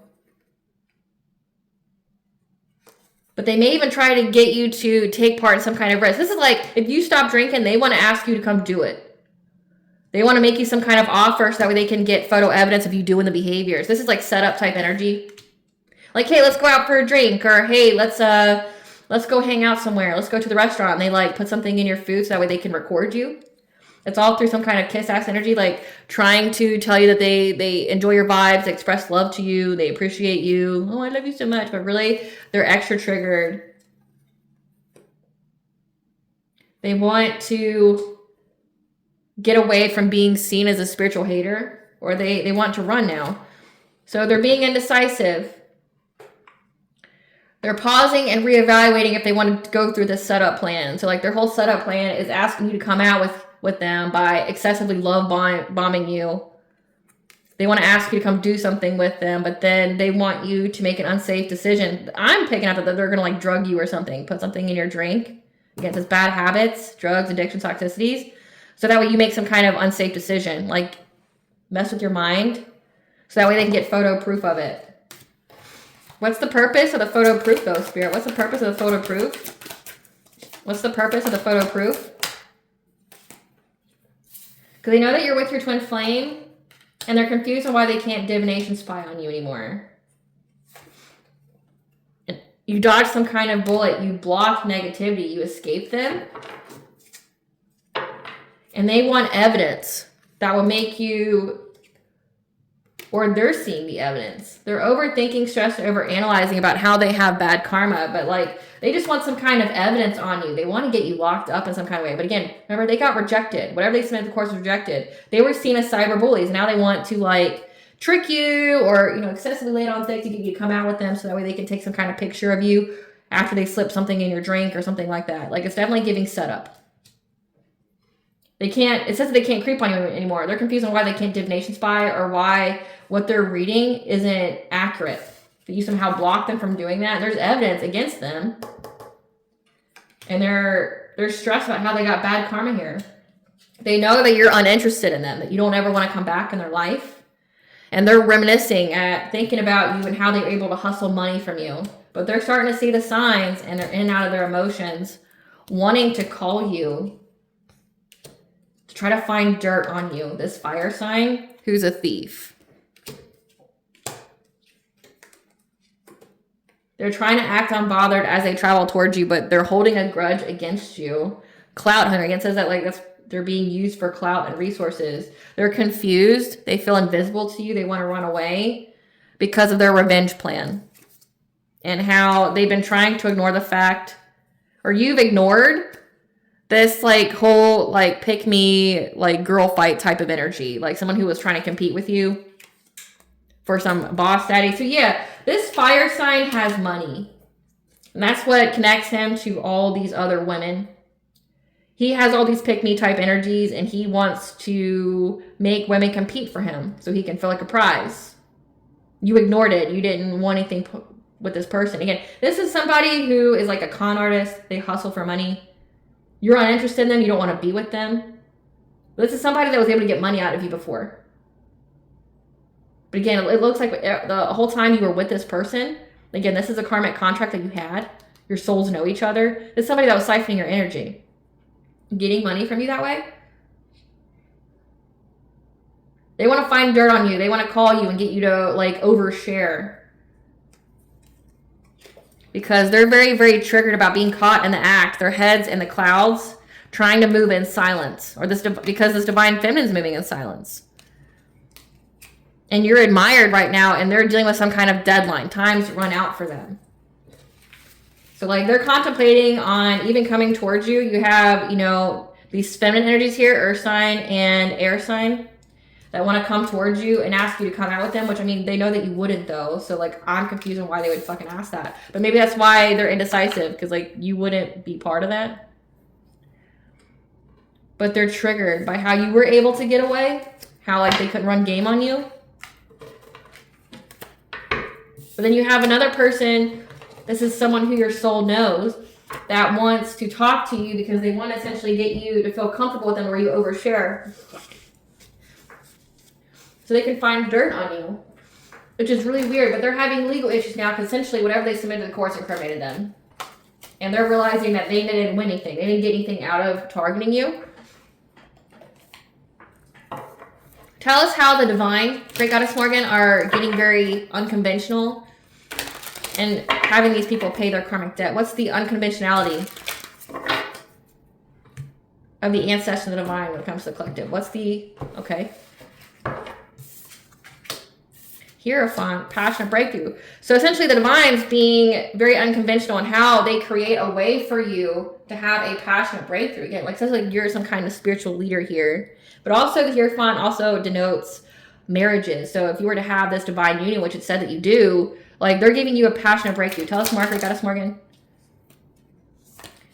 But they may even try to get you to take part in some kind of risk. This is like, if you stop drinking, they want to ask you to come do it. They want to make you some kind of offer so that way they can get photo evidence of you doing the behaviors. This is like setup type energy. Like, hey, let's go out for a drink, or hey, let's go hang out somewhere. Let's go to the restaurant. And they like put something in your food so that way they can record you. It's all through some kind of kiss-ass energy, like trying to tell you that they enjoy your vibes, they express love to you, they appreciate you. Oh, I love you so much. But really, they're extra triggered. They want to get away from being seen as a spiritual hater, or they want to run now. So they're being indecisive. They're pausing and reevaluating if they want to go through this setup plan. So like their whole setup plan is asking you to come out with with them by excessively love bombing you. They want to ask you to come do something with them, but then they want you to make an unsafe decision. I'm picking up that they're going to like drug you or something, put something in your drink. Again, it's bad habits, drugs, addictions, toxicities. So that way you make some kind of unsafe decision, like mess with your mind. So that way they can get photo proof of it. What's the purpose of the photo proof though, Spirit? What's the purpose of the photo proof? What's the purpose of the photo proof? Because they know that you're with your twin flame, and they're confused on why they can't divination spy on you anymore. And you dodge some kind of bullet. You block negativity. You escape them. And they want evidence that will make you... Or they're seeing the evidence. They're overthinking, stressed, overanalyzing about how they have bad karma. But like, they just want some kind of evidence on you. They want to get you locked up in some kind of way. But again, remember, they got rejected. Whatever they submitted, the course was rejected. They were seen as cyber bullies. Now they want to like trick you or, you know, excessively lay it on thick to get you to come out with them. So that way they can take some kind of picture of you after they slip something in your drink or something like that. Like, it's definitely giving setup. They can't, it says that they can't creep on you anymore. They're confused on why they can't divination spy or why what they're reading isn't accurate. That you somehow block them from doing that. There's evidence against them. And they're stressed about how they got bad karma here. They know that you're uninterested in them, that you don't ever want to come back in their life. And they're reminiscing at thinking about you and how they were able to hustle money from you. But they're starting to see the signs and they're in and out of their emotions, wanting to call you to try to find dirt on you. This fire sign, who's a thief. They're trying to act unbothered as they travel towards you, but they're holding a grudge against you. Clout hunter, again, says that like they're being used for clout and resources. They're confused. They feel invisible to you. They want to run away because of their revenge plan. And how they've been trying to ignore the fact, or you've ignored this like whole like pick me like girl fight type of energy. Like someone who was trying to compete with you for some boss daddy. So yeah, this fire sign has money. And that's what connects him to all these other women. He has all these pick me type energies and he wants to make women compete for him so he can feel like a prize. You ignored it. You didn't want anything with this person. Again, this is somebody who is like a con artist. They hustle for money. You're uninterested in them. You don't want to be with them. This is somebody that was able to get money out of you before. But again, it looks like the whole time you were with this person, again, this is a karmic contract that you had. Your souls know each other. It's somebody that was siphoning your energy. Getting money from you that way. They want to find dirt on you. They want to call you and get you to like overshare. Because they're very, very triggered about being caught in the act. Their heads in the clouds, trying to move in silence. Or because this divine feminine is moving in silence. And you're admired right now, and they're dealing with some kind of deadline. Time's run out for them. So, like, they're contemplating on even coming towards you. You have, you know, these feminine energies here, earth sign and air sign, that want to come towards you and ask you to come out with them, which, I mean, they know that you wouldn't, though. So, like, I'm confused on why they would fucking ask that. But maybe that's why they're indecisive, because, like, you wouldn't be part of that. But they're triggered by how you were able to get away, how, like, they couldn't run game on you. But then you have another person, this is someone who your soul knows, that wants to talk to you because they want to essentially get you to feel comfortable with them where you overshare. So they can find dirt on you, which is really weird. But they're having legal issues now because essentially whatever they submitted to the courts incriminated them. And they're realizing that they didn't win anything. They didn't get anything out of targeting you. Tell us how the divine, Great Goddess Morgan, are getting very unconventional and having these people pay their karmic debt. What's the unconventionality of the ancestors and the divine when it comes to the collective? What's the, okay. Hierophant, passionate breakthrough. So essentially the divine's being very unconventional in how they create a way for you to have a passionate breakthrough. Again, like it says like you're some kind of spiritual leader here. But also the Hierophant also denotes marriages. So if you were to have this divine union, which it said that you do, like they're giving you a passionate breakthrough. Tell us, Margaret, Goddess Morgan.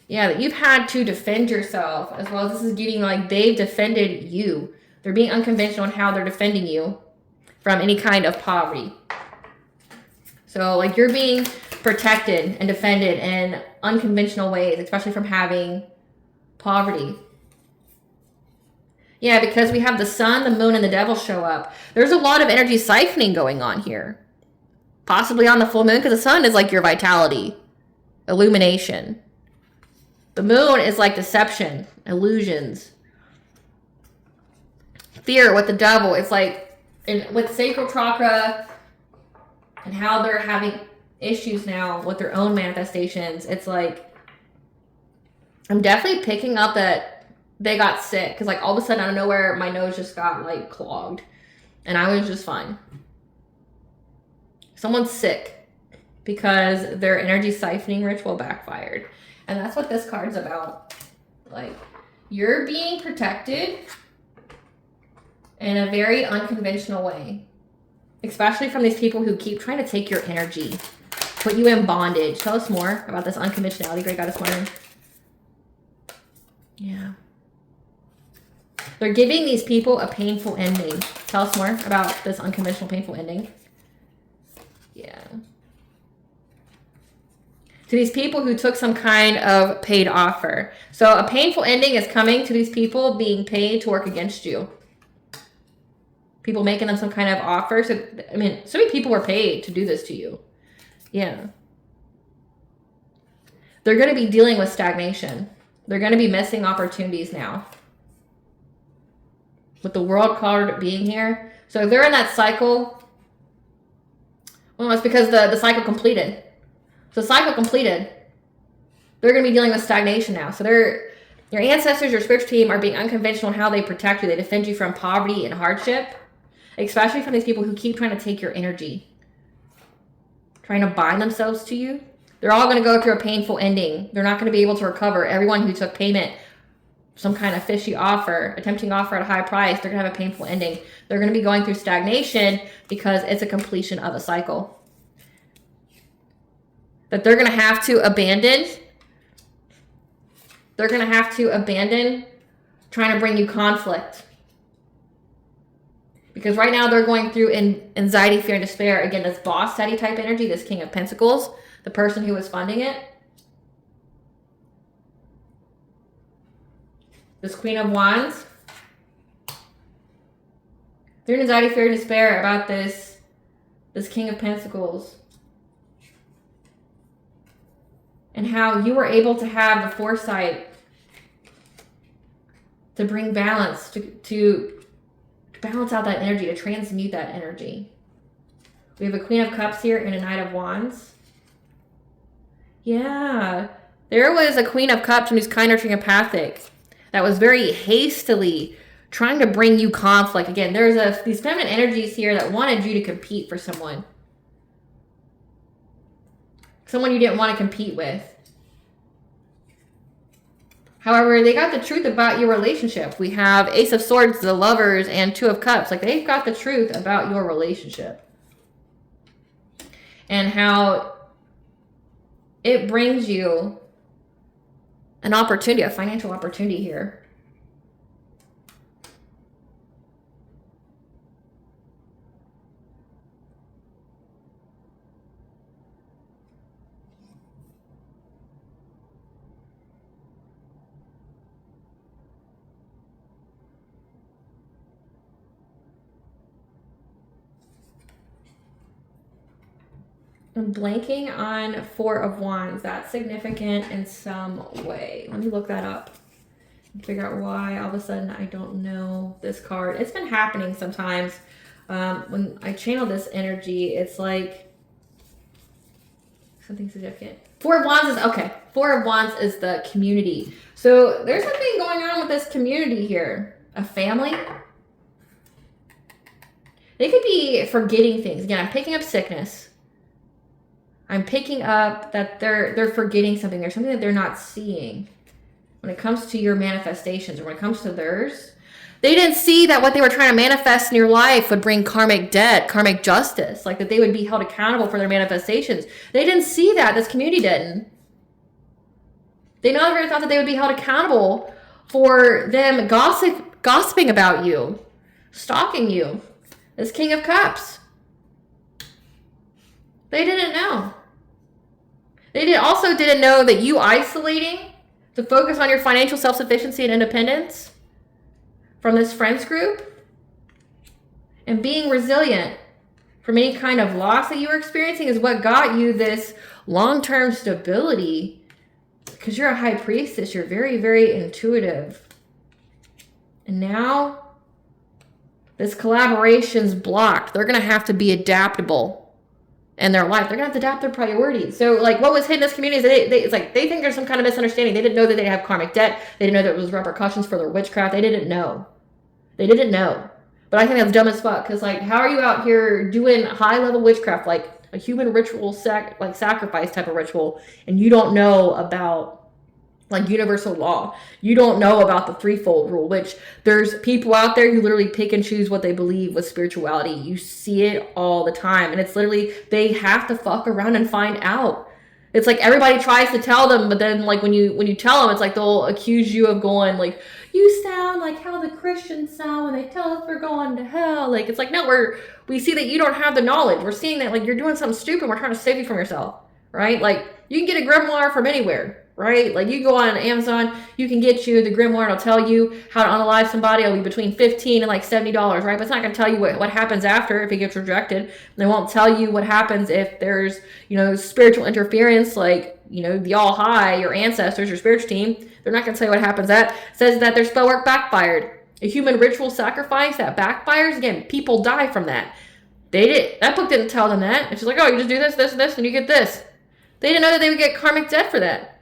Yeah, that you've had to defend yourself, as well as this is getting like they've defended you. They're being unconventional in how they're defending you from any kind of poverty. So like you're being protected and defended in unconventional ways, especially from having poverty. Yeah, because we have the sun, the moon, and the devil show up. There's a lot of energy siphoning going on here. Possibly on the full moon, because the sun is like your vitality, illumination. The moon is like deception, illusions. Fear with the devil. It's like with sacral chakra and how they're having issues now with their own manifestations. It's like, I'm definitely picking up that they got sick. Because like all of a sudden out of nowhere, my nose just got like clogged. And I was just fine. Someone's sick because their energy siphoning ritual backfired. And that's what this card's about. Like, you're being protected in a very unconventional way. Especially from these people who keep trying to take your energy. Put you in bondage. Tell us more about this unconventionality, Great Goddess Morning. Yeah. They're giving these people a painful ending. Tell us more about this unconventional painful ending. Yeah. To these people who took some kind of paid offer. So a painful ending is coming to these people being paid to work against you. People making them some kind of offer. So, I mean, so many people were paid to do this to you. Yeah. They're going to be dealing with stagnation. They're going to be missing opportunities now. With the World card being here. So if they're in that cycle, well, it's because the cycle completed. So cycle completed. They're going to be dealing with stagnation now. So your ancestors, your spiritual team are being unconventional in how they protect you. They defend you from poverty and hardship. Especially from these people who keep trying to take your energy. Trying to bind themselves to you. They're all going to go through a painful ending. They're not going to be able to recover. Everyone who took payment, some kind of fishy offer, attempting offer at a high price, they're going to have a painful ending. They're going to be going through stagnation because it's a completion of a cycle. That they're going to have to abandon. They're going to have to abandon trying to bring you conflict. Because right now they're going through anxiety, fear, and despair. Again, this boss steady type energy, this King of Pentacles, the person who was funding it. This Queen of Wands. They're in anxiety, fear, and despair about this King of Pentacles. And how you were able to have the foresight to bring balance, to balance out that energy, to transmute that energy. We have a Queen of Cups here and a Knight of Wands. Yeah. There was a Queen of Cups who's kind of empathic that was very hastily trying to bring you conflict. Again, there's these feminine energies here that wanted you to compete for someone. Someone you didn't want to compete with. However, they got the truth about your relationship. We have Ace of Swords, the Lovers, and Two of Cups. Like, they've got the truth about your relationship. And how it brings you an opportunity, a financial opportunity here. I'm blanking on Four of Wands. That's significant in some way. Let me look that up and figure out why all of a sudden I don't know this card. It's been happening sometimes. When I channel this energy, it's like something significant. Four of Wands is, okay. Four of Wands is the community. So there's something going on with this community here. A family. They could be forgetting things. Again, I'm picking up sickness. I'm picking up that they're forgetting something. There's something that they're not seeing when it comes to your manifestations or when it comes to theirs. They didn't see that what they were trying to manifest in your life would bring karmic debt, karmic justice, like that they would be held accountable for their manifestations. They didn't see that. This community didn't. They never thought that they would be held accountable for them gossiping about you, stalking you. This King of Cups. They didn't know. They also didn't know that you isolating to focus on your financial self-sufficiency and independence from this friends group and being resilient from any kind of loss that you were experiencing is what got you this long-term stability, because you're a high priestess. You're very, very intuitive. And now this collaboration's blocked. They're going to have to be adaptable in their life. They're going to have to adapt their priorities. So like what was hidden in this community is it's like they think there's some kind of misunderstanding. They didn't know that they have karmic debt. They didn't know there was repercussions for their witchcraft. They didn't know. They didn't know. But I think that's dumb as fuck, because like how are you out here doing high level witchcraft, like a human ritual sacrifice type of ritual, and you don't know about like universal law. You don't know about the threefold rule, which there's people out there who literally pick and choose what they believe with spirituality. You see it all the time, and it's literally they have to fuck around and find out. It's like everybody tries to tell them, but then like when you tell them, it's like they'll accuse you of going like, you sound like how the Christians sound when they tell us we're going to hell. Like it's like, no, we see that you don't have the knowledge. We're seeing that like you're doing something stupid. We're trying to save you from yourself, right? Like you can get a grimoire from anywhere. Right? Like you go on Amazon, you can get you the grimoire. It'll tell you how to unalive somebody. It'll be between $15 and like $70, right? But it's not going to tell you what happens after if it gets rejected. They won't tell you what happens if there's, spiritual interference, like, the all high, your ancestors, your spiritual team. They're not going to tell you what happens. That says that their spell work backfired. A human ritual sacrifice that backfires. Again, people die from that. That book didn't tell them that. It's just like, oh, you just do this, this, and this, and you get this. They didn't know that they would get karmic debt for that.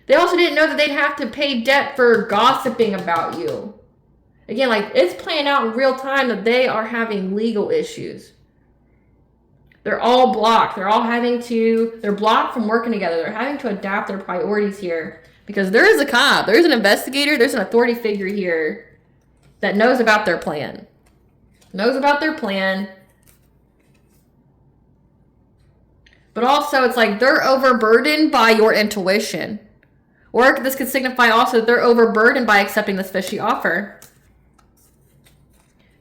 They also didn't know that they'd have to pay debt for gossiping about you. Again, like it's playing out in real time that they are having legal issues. They're all blocked. They're blocked from working together. They're having to adapt their priorities here because there is a cop, there's an investigator, there's an authority figure here that knows about their plan. But also it's like they're overburdened by your intuition. Or this could signify also that they're overburdened by accepting this fishy offer.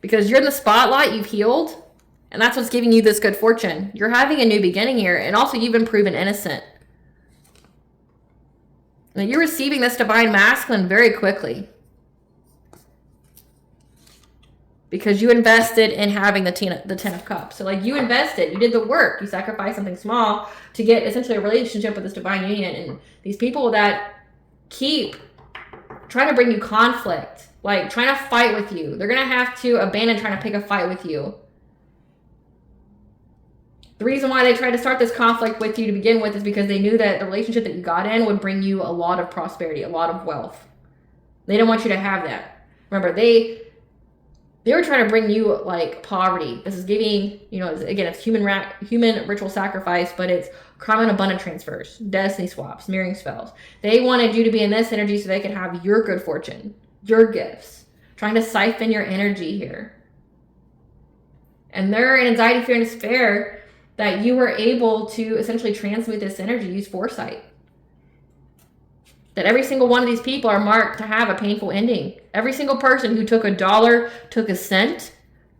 Because you're in the spotlight, you've healed, and that's what's giving you this good fortune. You're having a new beginning here, and also you've been proven innocent. Now you're receiving this divine masculine very quickly. Because you invested in having the 10 of Cups. So like you invested, you did the work, you sacrificed something small to get essentially a relationship with this divine union. And these people that keep trying to bring you conflict, like trying to fight with you, they're going to have to abandon trying to pick a fight with you. The reason why they tried to start this conflict with you to begin with is because they knew that the relationship that you got in would bring you a lot of prosperity, a lot of wealth. They didn't want you to have that. Remember, they were trying to bring you like poverty. This is giving, again, it's human ritual sacrifice, but it's karma and abundant transfers, destiny swaps, mirroring spells. They wanted you to be in this energy so they could have your good fortune, your gifts, trying to siphon your energy here. And they're in anxiety, fear, and despair that you were able to essentially transmute this energy, use foresight. That every single one of these people are marked to have a painful ending. Every single person who took $1, took a cent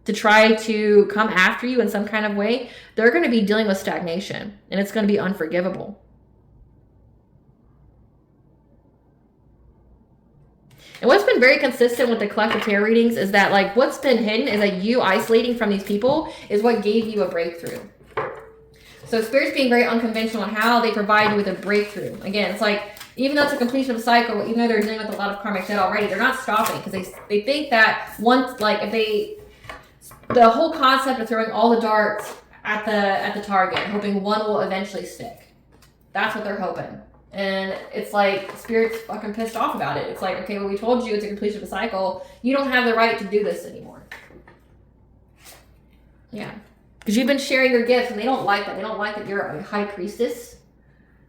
to try to come after you in some kind of way, they're going to be dealing with stagnation, and it's going to be unforgivable. And what's been very consistent with the collective tarot readings is that like what's been hidden is that you isolating from these people is what gave you a breakthrough. So spirits being very unconventional in how they provide you with a breakthrough. Again, it's like, even though it's a completion of a cycle, even though they're dealing with a lot of karmic debt already, they're not stopping because they think that once, like, the whole concept of throwing all the darts at the target, hoping one will eventually stick. That's what they're hoping. And it's like, Spirit's fucking pissed off about it. It's like, okay, well, we told you it's a completion of a cycle. You don't have the right to do this anymore. Yeah. Because you've been sharing your gifts, and they don't like that. They don't like that you're a high priestess.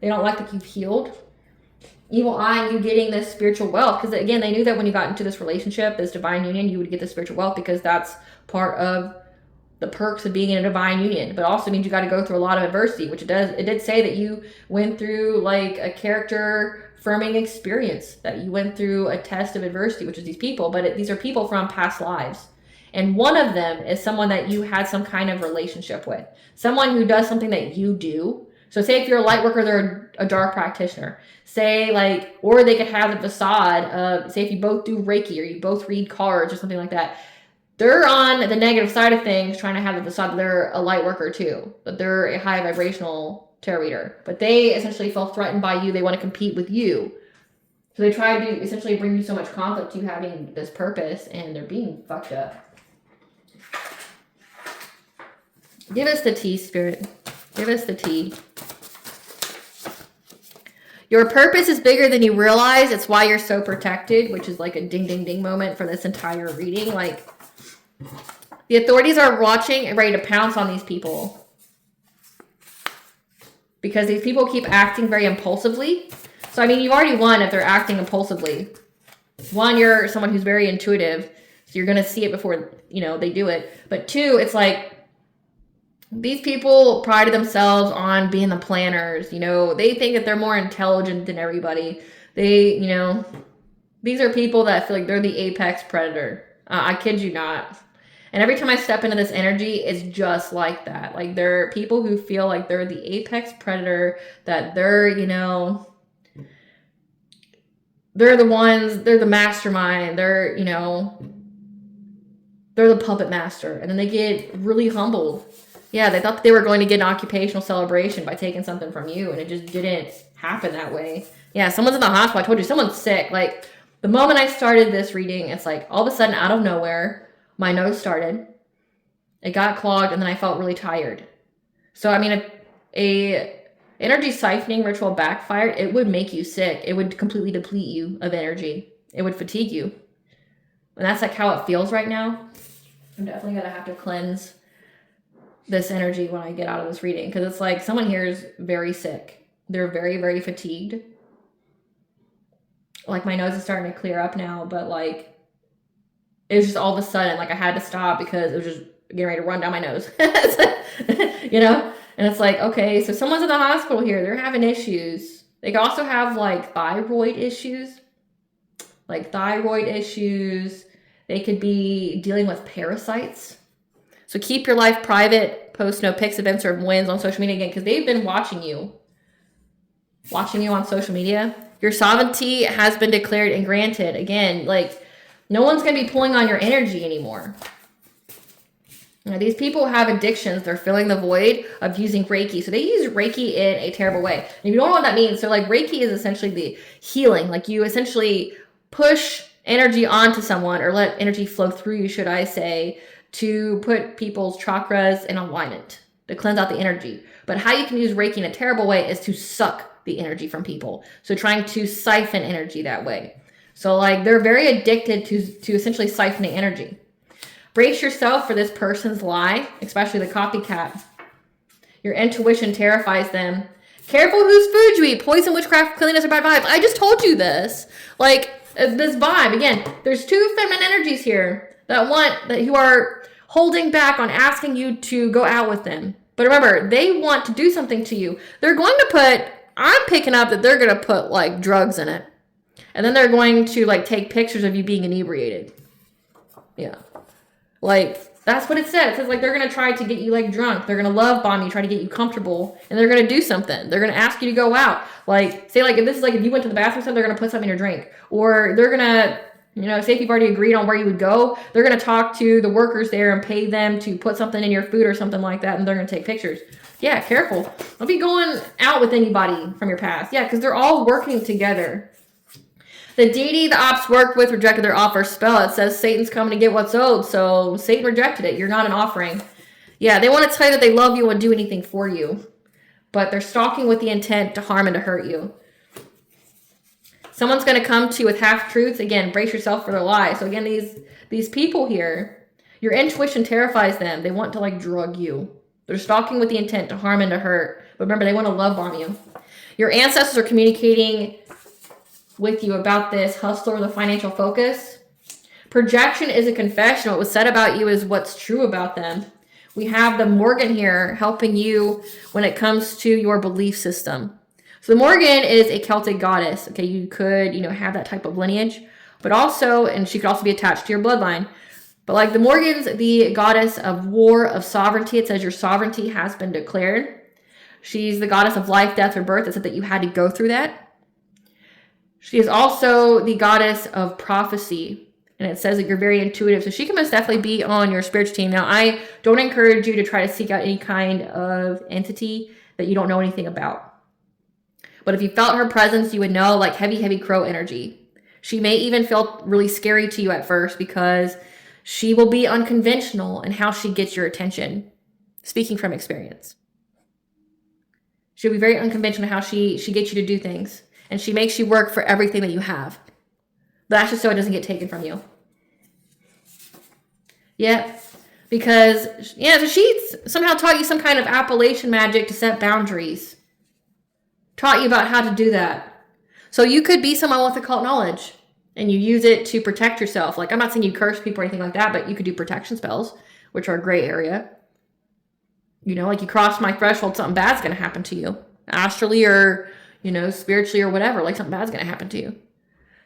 They don't like that you've healed. Evil eye and you getting this spiritual wealth. Because, again, they knew that when you got into this relationship, this divine union, you would get this spiritual wealth because that's part of the perks of being in a divine union, but also means you got to go through a lot of adversity, which it did say that you went through like a character firming experience, that you went through a test of adversity, which is these people, but these are people from past lives. And one of them is someone that you had some kind of relationship with, someone who does something that you do. So say if you're a light worker, they're a dark practitioner. Say like, or they could have the facade of, say if you both do Reiki or you both read cards or something like that. They're on the negative side of things, trying to have the facade that they're a light worker too, but they're a high vibrational tarot reader. But they essentially feel threatened by you. They want to compete with you. So they try to essentially bring you so much conflict to having this purpose, and they're being fucked up. Give us the tea, Spirit. Give us the tea. Your purpose is bigger than you realize. It's why you're so protected, which is like a ding, ding, ding moment for this entire reading. Like, the authorities are watching and ready to pounce on these people. Because these people keep acting very impulsively. So, I mean, you've already won if they're acting impulsively. One, you're someone who's very intuitive. So you're going to see it before, you know, they do it. But two, it's like, these people pride themselves on being the planners. You know, they think that they're more intelligent than everybody. They, you know, these are people that feel like they're the apex predator. I kid you not. And every time I step into this energy, it's just like that. Like, there are people who feel like they're the apex predator, that they're, you know, they're the ones, they're the mastermind, they're, you know, they're the puppet master. And then they get really humbled. Yeah, they thought that they were going to get an occupational celebration by taking something from you, and it just didn't happen that way. Yeah, someone's in the hospital. I told you, someone's sick. Like, the moment I started this reading, it's like all of a sudden, out of nowhere, my nose started. It got clogged, and then I felt really tired. So, I mean, if a energy siphoning ritual backfired, it would make you sick. It would completely deplete you of energy. It would fatigue you. And that's like how it feels right now. I'm definitely going to have to cleanse this energy when I get out of this reading, because it's like someone here is very sick. They're very, very fatigued. Like, my nose is starting to clear up now, but like, it was just all of a sudden, like, I had to stop because it was just getting ready to run down my nose. You know? And it's like, okay, so someone's in the hospital here. They're having issues. They could also have like thyroid issues. Like thyroid issues. They could be dealing with parasites. So keep your life private. Post no pics, events, or wins on social media again, because they've been watching you. Watching you on social media. Your sovereignty has been declared and granted. Again, like, no one's going to be pulling on your energy anymore. Now, these people have addictions. They're filling the void of using Reiki. So they use Reiki in a terrible way. And if you don't know what that means, so like Reiki is essentially the healing. Like, you essentially push energy onto someone, or let energy flow through you, should I say, to put people's chakras in alignment, to cleanse out the energy. But how you can use Reiki in a terrible way is to suck the energy from people. So trying to siphon energy that way. So like, they're very addicted to essentially siphoning energy. Brace yourself for this person's lie, especially the copycat. Your intuition terrifies them. Careful whose food you eat. Poison, witchcraft, cleanliness, or bad vibes. I just told you this. Like, this vibe. Again, there's two feminine energies here who are holding back on asking you to go out with them. But remember, they want to do something to you. They're going to I'm picking up that they're going to put like drugs in it. And then they're going to like take pictures of you being inebriated. Yeah. Like, that's what it says. It says like they're going to try to get you like drunk. They're going to love bomb you, try to get you comfortable. And they're going to do something. They're going to ask you to go out. Like, say like, if this is like, if you went to the bathroom, they're going to put something in your drink. Or they're going to, you know, say if you've already agreed on where you would go, they're going to talk to the workers there and pay them to put something in your food or something like that. And they're going to take pictures. Yeah, careful. Don't be going out with anybody from your past. Yeah, because they're all working together. The deity the ops worked with rejected their offer spell. It says Satan's coming to get what's owed. So Satan rejected it. You're not an offering. Yeah, they want to tell you that they love you and do anything for you. But they're stalking with the intent to harm and to hurt you. Someone's going to come to you with half-truths. Again, brace yourself for their lies. So again, these people here, your intuition terrifies them. They want to like drug you. They're stalking with the intent to harm and to hurt. But remember, they want to love bomb you. Your ancestors are communicating with you about this hustle or the financial focus. Projection is a confession. What was said about you is what's true about them. We have the Morgan here helping you when it comes to your belief system. So the Morgan is a Celtic goddess. Okay, you could, have that type of lineage, but also, and she could also be attached to your bloodline. But like the Morgan's the goddess of war, of sovereignty. It says your sovereignty has been declared. She's the goddess of life, death, or birth. It said that you had to go through that. She is also the goddess of prophecy. And it says that you're very intuitive. So she can most definitely be on your spiritual team. Now, I don't encourage you to try to seek out any kind of entity that you don't know anything about. But if you felt her presence, you would know like heavy, heavy crow energy. She may even feel really scary to you at first because she will be unconventional in how she gets your attention. Speaking from experience. She'll be very unconventional in how she gets you to do things. And she makes you work for everything that you have. But that's just so it doesn't get taken from you. Yeah, because, so she somehow taught you some kind of Appalachian magic to set boundaries. Taught you about how to do that. So you could be someone with occult knowledge and you use it to protect yourself. Like, I'm not saying you curse people or anything like that, but you could do protection spells, which are a gray area. Like you cross my threshold, something bad's going to happen to you. Astrally or, spiritually or whatever, like something bad's going to happen to you.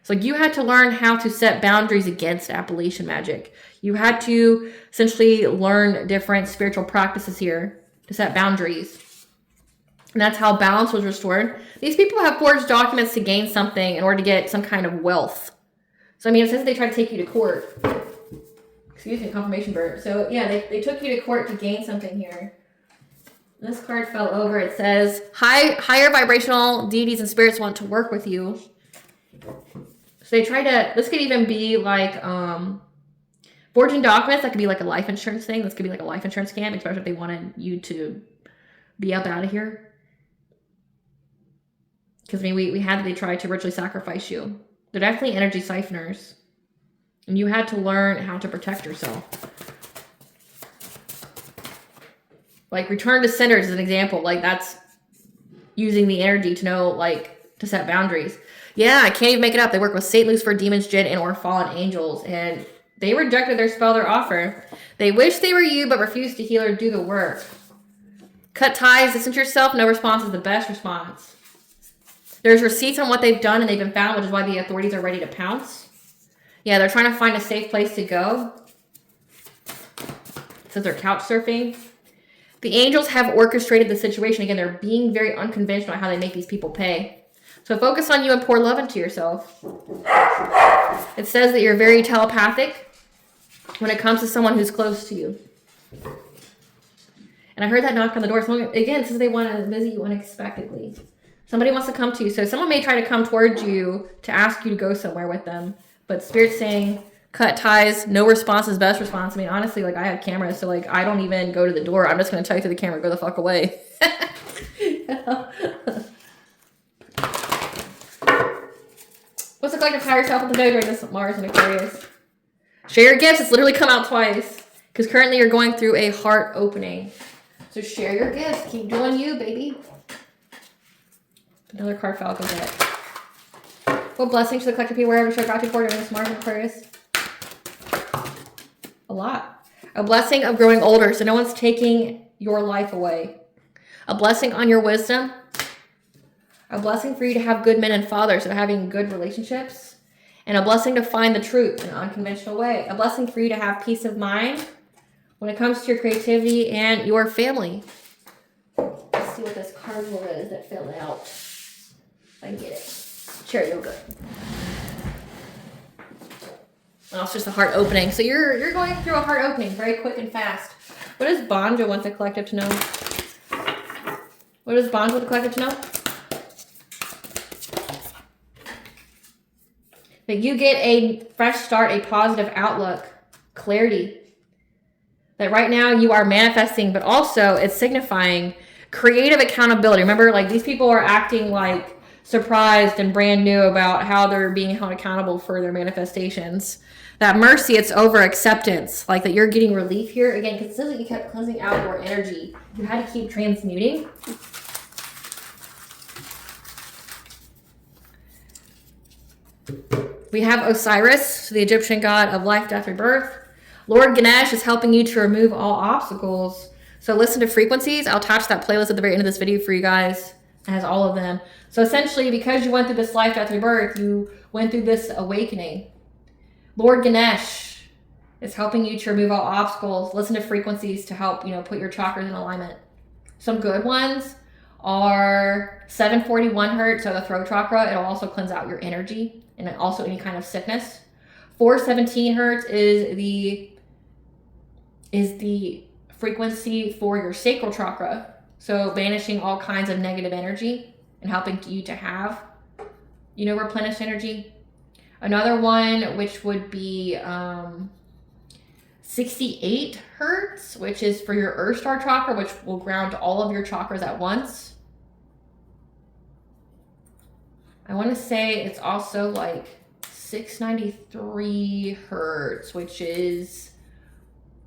So you had to learn how to set boundaries against Appalachian magic. You had to essentially learn different spiritual practices here to set boundaries. And that's how balance was restored. These people have forged documents to gain something in order to get some kind of wealth. So, it says they tried to take you to court. Excuse me, confirmation burp. So, yeah, they took you to court to gain something here. This card fell over. It says, higher vibrational deities and spirits want to work with you. So they try to, this could even be like forging documents. That could be like a life insurance thing. This could be like a life insurance scam, especially if they wanted you to be up out of here. Because we had, they tried to ritually sacrifice you. They're definitely energy siphoners. And you had to learn how to protect yourself. Like return to senders is an example. Like that's using the energy to know, like, to set boundaries. Yeah, I can't even make it up. They work with Satan, Lucifer, demons, jinn, and or fallen angels. And they rejected their spell, their offer. They wish they were you, but refused to heal or do the work. Cut ties, distance yourself. No response is the best response. There's receipts on what they've done and they've been found, which is why the authorities are ready to pounce. Yeah, they're trying to find a safe place to go. It says they're couch surfing. The angels have orchestrated the situation. Again, they're being very unconventional on how they make these people pay. So focus on you and pour love into yourself. It says that you're very telepathic when it comes to someone who's close to you. And I heard that knock on the door. Someone, again, says they want to visit you unexpectedly. Somebody wants to come to you. So someone may try to come towards you to ask you to go somewhere with them. But Spirit's saying, cut ties, no response is best response. Honestly, like I have cameras, so like I don't even go to the door. I'm just going to tell you through the camera, go the fuck away. What's the collective higher self of the during this Mars and Aquarius? Share your gifts. It's literally come out twice. Because currently you're going through a heart opening. So share your gifts. Keep doing you, baby. Another card fell goes it. What blessings to the collective people wherever show gratitude for during this Mars and Aquarius? A lot. A blessing of growing older. So no one's taking your life away. A blessing on your wisdom. A blessing for you to have good men and fathers, so having good relationships. And a blessing to find the truth in an unconventional way. A blessing for you to have peace of mind when it comes to your creativity and your family. Let's see what this card is that fell out. If I can get it. Cherry yoga. Oh, it's just a heart opening. So you're going through a heart opening very quick and fast. What does Bonjo want the collective to know? What does Bonjo want the collective to know? That you get a fresh start, a positive outlook, clarity. That right now you are manifesting, but also it's signifying creative accountability. Remember, like these people are acting like surprised and brand new about how they're being held accountable for their manifestations. That mercy, it's over acceptance. Like that you're getting relief here. Again, because it says that you kept cleansing out your energy. You had to keep transmuting. We have Osiris, the Egyptian god of life, death, rebirth. Lord Ganesh is helping you to remove all obstacles. So listen to frequencies. I'll attach that playlist at the very end of this video for you guys. It has all of them. So essentially, because you went through this life, death, rebirth, you went through this awakening. Lord Ganesh is helping you to remove all obstacles. Listen to frequencies to help, put your chakras in alignment. Some good ones are 741 hertz, so the throat chakra. It'll also cleanse out your energy and also any kind of sickness. 417 hertz is the frequency for your sacral chakra. So banishing all kinds of negative energy and helping you to have, replenished energy. Another one, which would be 68 hertz, which is for your Earth Star chakra, which will ground all of your chakras at once. I want to say it's also like 693 hertz, which is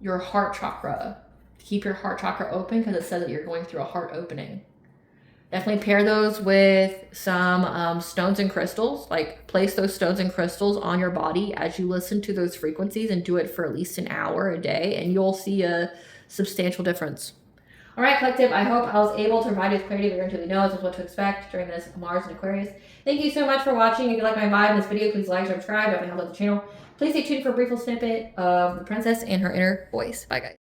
your heart chakra. Keep your heart chakra open because it says that you're going through a heart opening. Definitely pair those with some stones and crystals. Like place those stones and crystals on your body as you listen to those frequencies and do it for at least an hour a day, and you'll see a substantial difference. All right, collective, I hope I was able to provide you with clarity that you're intuitively knows what to expect during this Mars and Aquarius. Thank you so much for watching. If you like my vibe in this video, please like, subscribe, definitely help out the channel. Please stay tuned for a brief little snippet of the princess and her inner voice. Bye, guys.